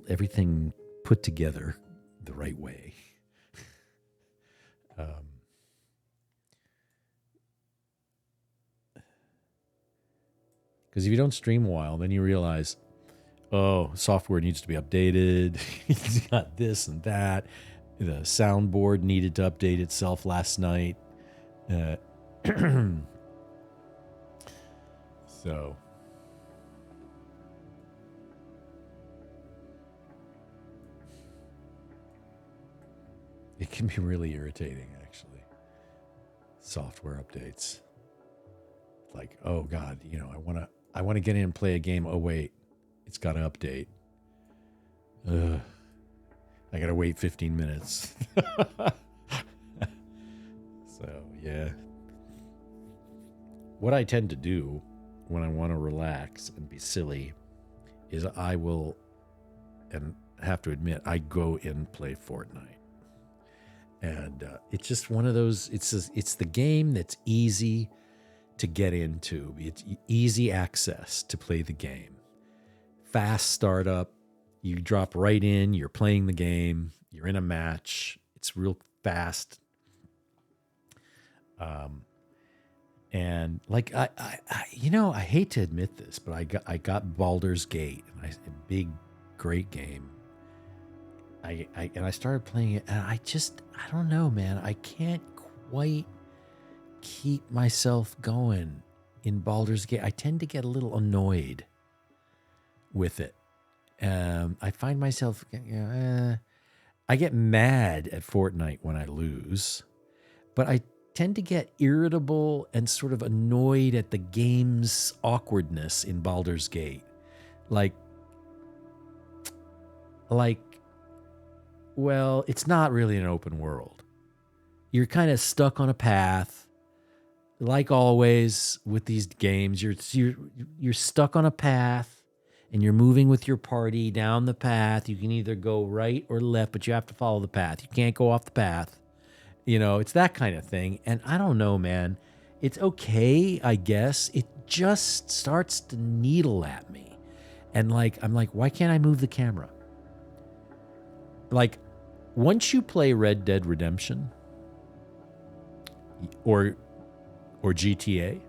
everything put together the right way. Because if you don't stream a while, then you realize, oh, software needs to be updated. It's got this and that. The soundboard needed to update itself last night. So it can be really irritating, actually. Software updates. Like, oh God, I want to get in and play a game. Oh wait, it's got to update. I got to wait 15 minutes. So, yeah. What I tend to do when I want to relax and be silly is I will, and have to admit, I go and play Fortnite. And it's just one of those, it's the game that's easy to get into. It's easy access to play the game. Fast startup. You drop right in, you're playing the game, you're in a match. It's real fast. And like I hate to admit this, but I got Baldur's Gate, a big, great game. I started playing it, and I don't know, man. I can't quite keep myself going in Baldur's Gate. I tend to get a little annoyed with it. I find myself, I get mad at Fortnite when I lose, but I tend to get irritable and sort of annoyed at the game's awkwardness in Baldur's Gate. Like, well, it's not really an open world. You're kind of stuck on a path. Like always with these games, you're stuck on a path. And you're moving with your party down the path. You can either go right or left, but you have to follow the path. You can't go off the path. It's that kind of thing. And I don't know, man. It's okay, I guess. It just starts to needle at me. And I'm like, why can't I move the camera? Like, once you play Red Dead Redemption or GTA,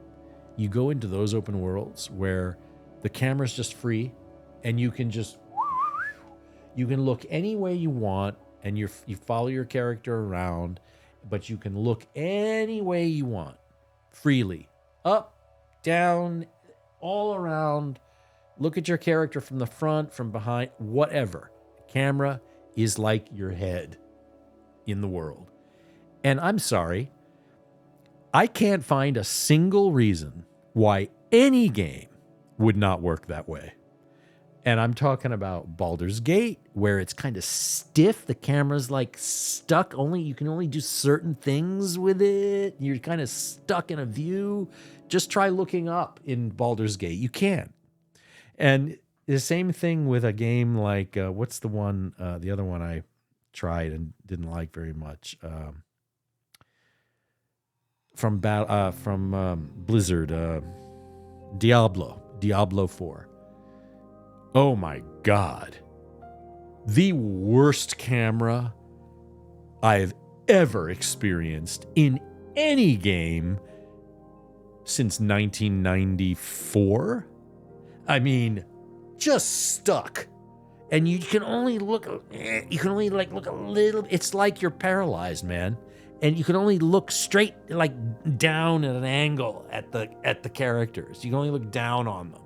you go into those open worlds where the camera's just free, and you can look any way you want, and you follow your character around, but you can look any way you want, freely, up, down, all around. Look at your character from the front, from behind, whatever. The camera is like your head in the world. And I'm sorry, I can't find a single reason why any game would not work that way. And I'm talking about Baldur's Gate, where it's kind of stiff. The camera's like stuck. You can only do certain things with it. You're kind of stuck in a view. Just try looking up in Baldur's Gate. You can. And the same thing with a game like, what's the one, the other one I tried and didn't like very much. From Blizzard, Diablo 4. Oh my God. The worst camera I've ever experienced in any game since 1994. I mean, just stuck. And you can only look a little. It's like you're paralyzed, man. And you can only look straight, down at an angle at the characters. You can only look down on them.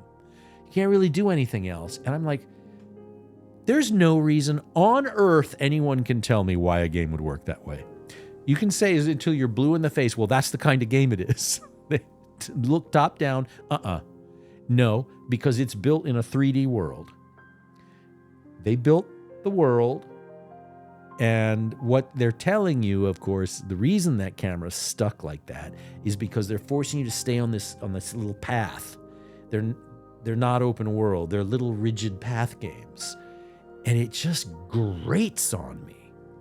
You can't really do anything else. And I'm like, there's no reason on earth anyone can tell me why a game would work that way. You can say until you're blue in the face, well, that's the kind of game it is. Look top down. No, because it's built in a 3D world. They built the world. And what they're telling you, of course, the reason that camera's stuck like that is because they're forcing you to stay on this little path. They're not open world. They're little rigid path games. And it just grates on me.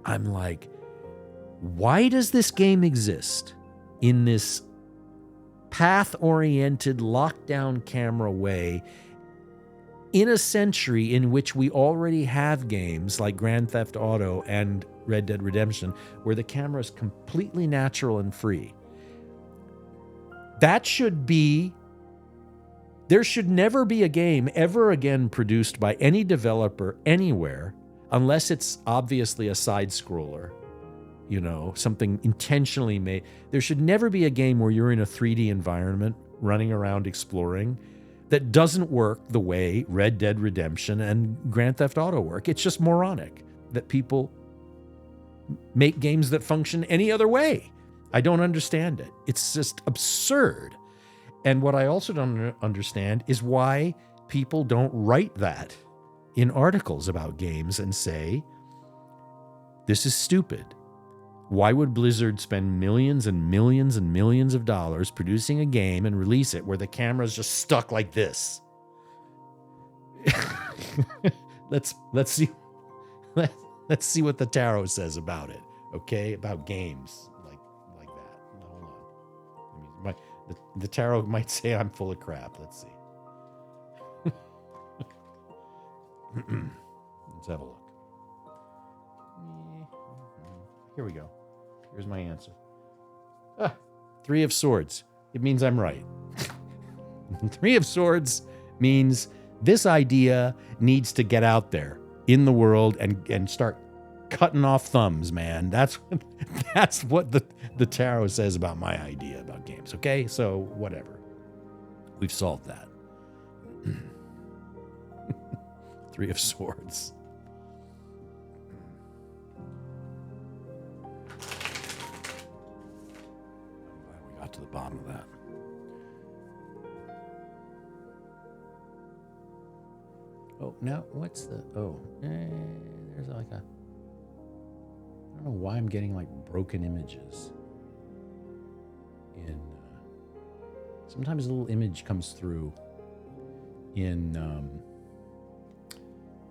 I'm like, why does this game exist in this path-oriented, lockdown camera way in a century in which we already have games like Grand Theft Auto and Red Dead Redemption where the camera is completely natural and free? There should never be a game ever again produced by any developer anywhere, unless it's obviously a side scroller, something intentionally made. There should never be a game where you're in a 3D environment running around exploring that doesn't work the way Red Dead Redemption and Grand Theft Auto work. It's just moronic that people make games that function any other way. I don't understand it. It's just absurd. And what I also don't understand is why people don't write that in articles about games and say, this is stupid. Why would Blizzard spend millions and millions and millions of dollars producing a game and release it where the camera's just stuck like this? Let's see what the tarot says about it, okay? About games like that. Hold on. The tarot might say I'm full of crap. Let's see. Let's have a look. Here we go. Here's my answer. Three of Swords. It means I'm right. Three of Swords means this idea needs to get out there in the world and start cutting off thumbs, man. That's what the tarot says about my idea about games, okay? So, whatever. We've solved that. Three of Swords. To the bottom of that. Oh, now what's the... there's like a... I don't know why I'm getting like broken images. Sometimes a little image comes through in...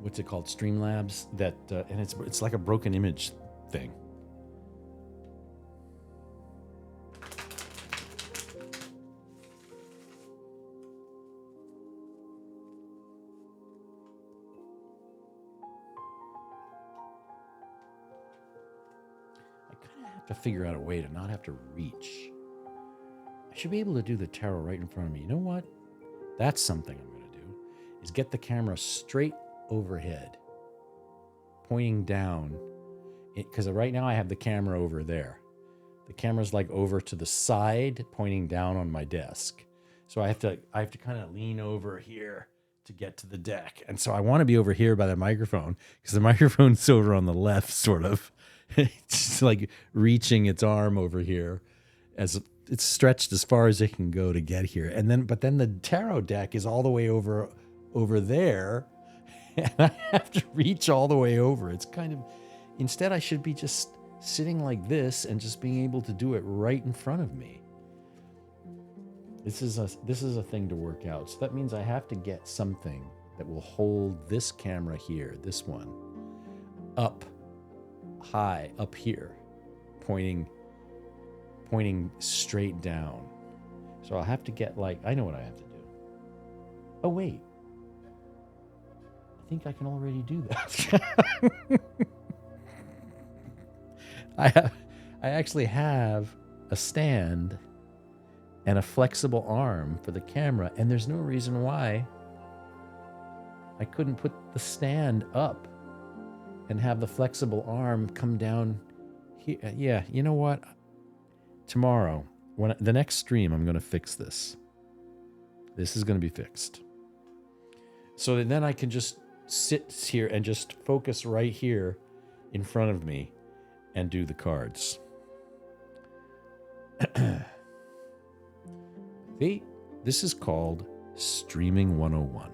what's it called? Streamlabs. That and it's like a broken image thing. To figure out a way to not have to reach. I should be able to do the tarot right in front of me. You know what? That's something I'm going to do, is get the camera straight overhead, pointing down, because right now I have the camera over there. The camera's like over to the side, pointing down on my desk. So I have to kind of lean over here to get to the deck. And so I want to be over here by the microphone, because the microphone's over on the left, sort of. It's like reaching its arm over here as it's stretched as far as it can go to get here. But then the tarot deck is all the way over there, and I have to reach all the way over. It's kind of, instead I should be just sitting like this and just being able to do it right in front of me. This is a thing to work out. So that means I have to get something that will hold this camera here, this one, up high up here, pointing straight down. So I'll have to get I know what I have to do. Oh wait, I think I can already do that. I actually have a stand and a flexible arm for the camera, and there's no reason why I couldn't put the stand up and have the flexible arm come down here. Yeah, you know what? Tomorrow, the next stream, I'm going to fix this. This is going to be fixed. So that then I can just sit here and just focus right here in front of me and do the cards. See, this is called Streaming 101.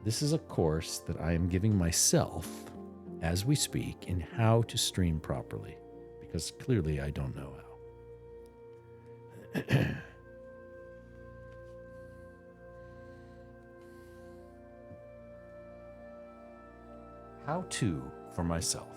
This is a course that I am giving myself as we speak in how to stream properly, because clearly I don't know how. How to for myself.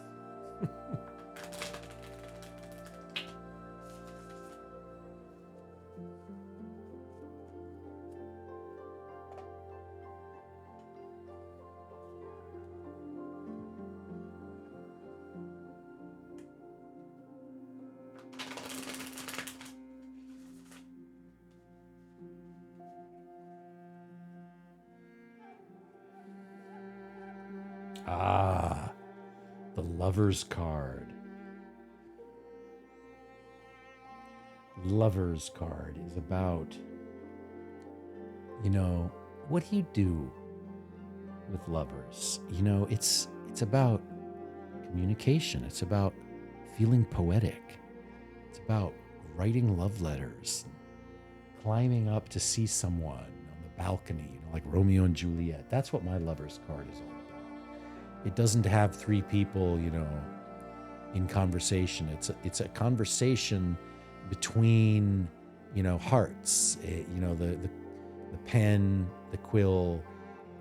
Ah, the Lover's card. Lover's card is about, what do you do with lovers? It's about communication. It's about feeling poetic. It's about writing love letters, climbing up to see someone on the balcony, like Romeo and Juliet. That's what my Lover's card is all about. It doesn't have three people, in conversation. It's a conversation between, hearts. The pen, the quill,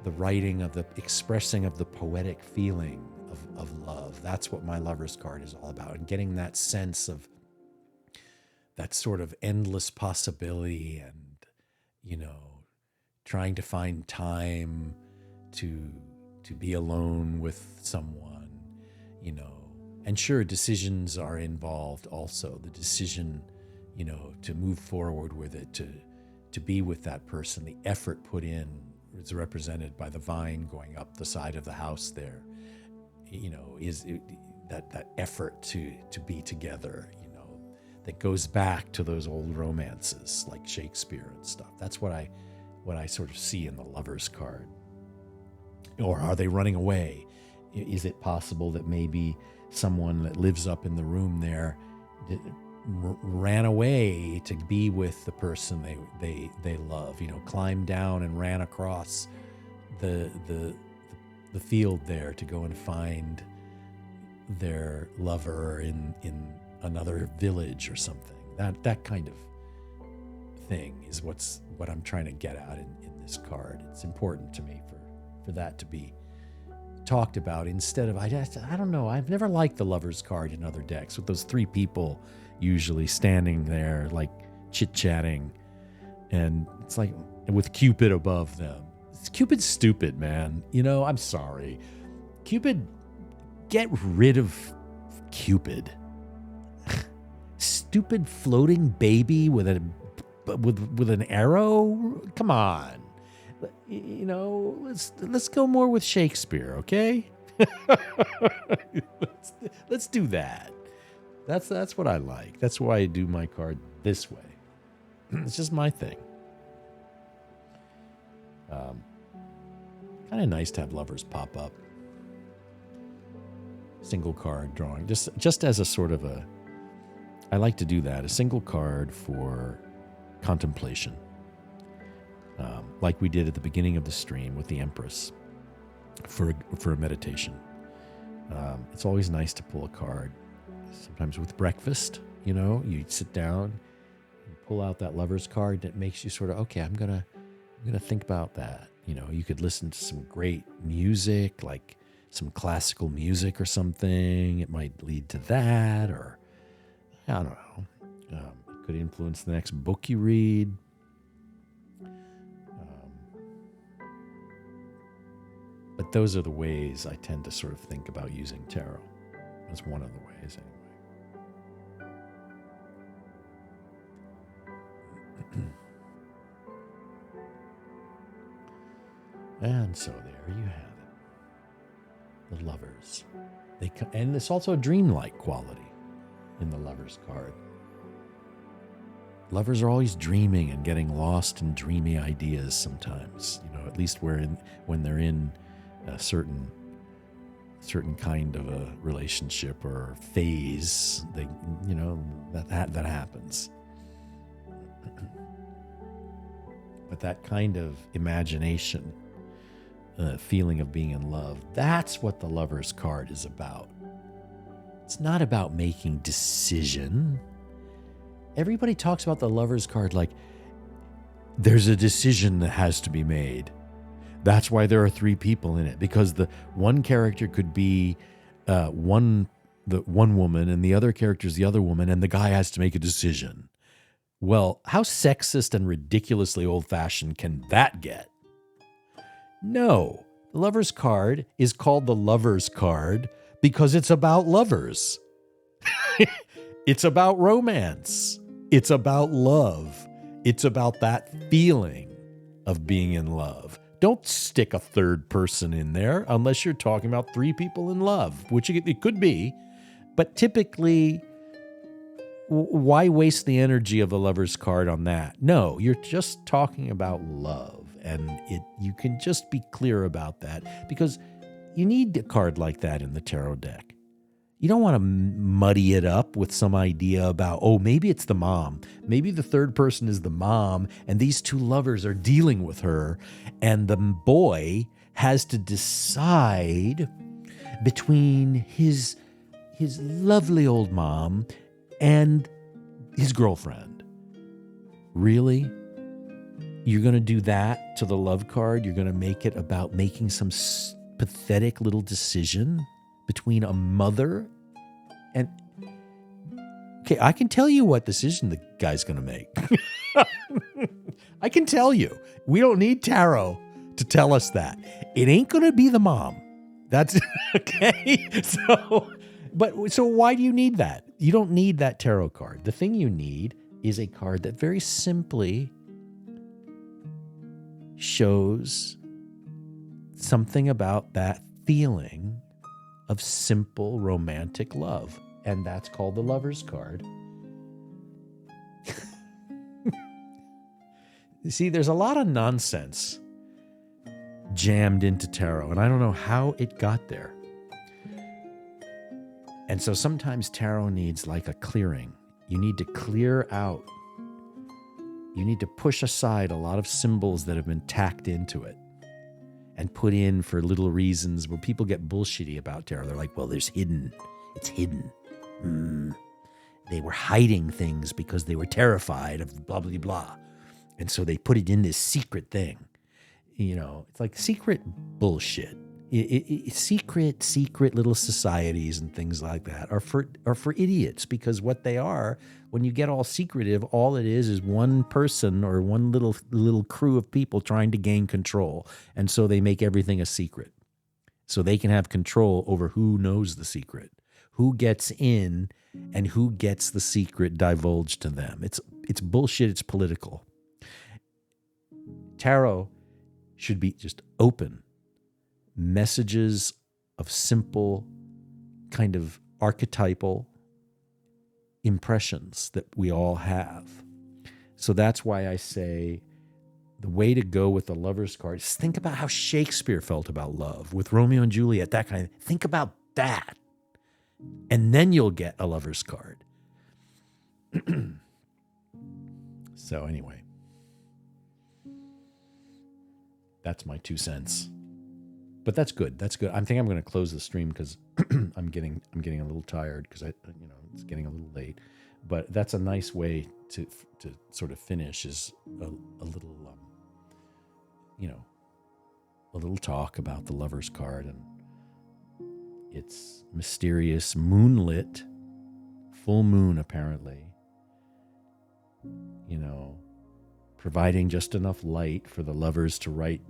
the writing of the expressing of the poetic feeling of love. That's what my Lover's card is all about. And getting that sense of that sort of endless possibility and, trying to find time to be alone with someone, and sure, decisions are involved also. The decision, to move forward with it, to be with that person, the effort put in is represented by the vine going up the side of the house there, is that effort to be together, that goes back to those old romances like Shakespeare and stuff. That's what I sort of see in the Lover's card. Or are they running away? Is it possible that maybe someone that lives up in the room there ran away to be with the person they love? Climbed down and ran across the field there to go and find their lover in another village or something. That kind of thing is what I'm trying to get at in this card. It's important to me for that to be talked about instead of, I don't know, I've never liked the Lover's card in other decks with those three people usually standing there like chit-chatting, and it's like with Cupid above them. Cupid's stupid, man. I'm sorry. Cupid, get rid of Cupid. Stupid floating baby with an arrow? Come on. Let's go more with Shakespeare, okay? let's do that. That's what I like. That's why I do my card this way. It's just my thing. Kind of nice to have lovers pop up. Single card drawing, just as a sort of I like to do that. A single card for contemplation. Like we did at the beginning of the stream with the Empress for a meditation. It's always nice to pull a card. Sometimes with breakfast, you sit down and pull out that Lover's card that makes you sort of, okay, I'm gonna think about that. You could listen to some great music, like some classical music or something. It might lead to that, or I don't know. It could influence the next book you read. But those are the ways I tend to sort of think about using tarot. That's one of the ways, anyway. And so there you have it. The lovers. And it's also a dreamlike quality in the Lover's card. Lovers are always dreaming and getting lost in dreamy ideas sometimes. At least when they're in a certain kind of a relationship or phase, that happens. But that kind of imagination, feeling of being in love, that's what the Lover's card is about. It's not about making decision. Everybody talks about the Lover's card like there's a decision that has to be made. That's why there are three people in it, because the one character could be one the one woman and the other character's the other woman, and the guy has to make a decision. Well, how sexist and ridiculously old-fashioned can that get? No, the lover's card is called the lover's card because it's about lovers. It's about romance. It's about love. It's about that feeling of being in love. Don't stick a third person in there unless you're talking about three people in love, which it could be. But typically, why waste the energy of the lover's card on that? No, you're just talking about love. And you can just be clear about that because you need a card like that in the tarot deck. You don't want to muddy it up with some idea about, oh, maybe it's the mom. Maybe the third person is the mom, and these two lovers are dealing with her, and the boy has to decide between his lovely old mom and his girlfriend. Really? You're going to do that to the love card? You're going to make it about making some pathetic little decision between a mother and... Okay, I can tell you what decision the guy's going to make. I can tell you. We don't need tarot to tell us that. It ain't going to be the mom. That's okay. So why do you need that? You don't need that tarot card. The thing you need is a card that very simply shows something about that feeling of simple romantic love. And that's called the lover's card. You see, there's a lot of nonsense jammed into tarot, and I don't know how it got there. And so sometimes tarot needs like a clearing. You need to clear out. You need to push aside a lot of symbols that have been tacked into it and put in for little reasons where people get bullshitty about tarot. They're like, well, it's hidden. They were hiding things because they were terrified of blah, blah, blah. And so they put it in this secret thing. You know, it's like secret bullshit. Secret little societies and things like that are for idiots, because what they are, when you get all secretive, all it is one person or one little crew of people trying to gain control. And so they make everything a secret so they can have control over who knows the secret, who gets in, and who gets the secret divulged to them. It's bullshit. It's political. Tarot should be just open messages of simple, kind of archetypal impressions that we all have. So that's why I say the way to go with the lover's card is think about how Shakespeare felt about love with Romeo and Juliet, that kind of thing. Think about that. And then you'll get a lover's card. So anyway, that's my 2 cents. But that's good. That's good. I think I'm going to close the stream because I'm getting a little tired because it's getting a little late. But that's a nice way to sort of finish, is a little a little talk about the lover's card and its mysterious moonlit full moon, apparently. Providing just enough light for the lovers to write,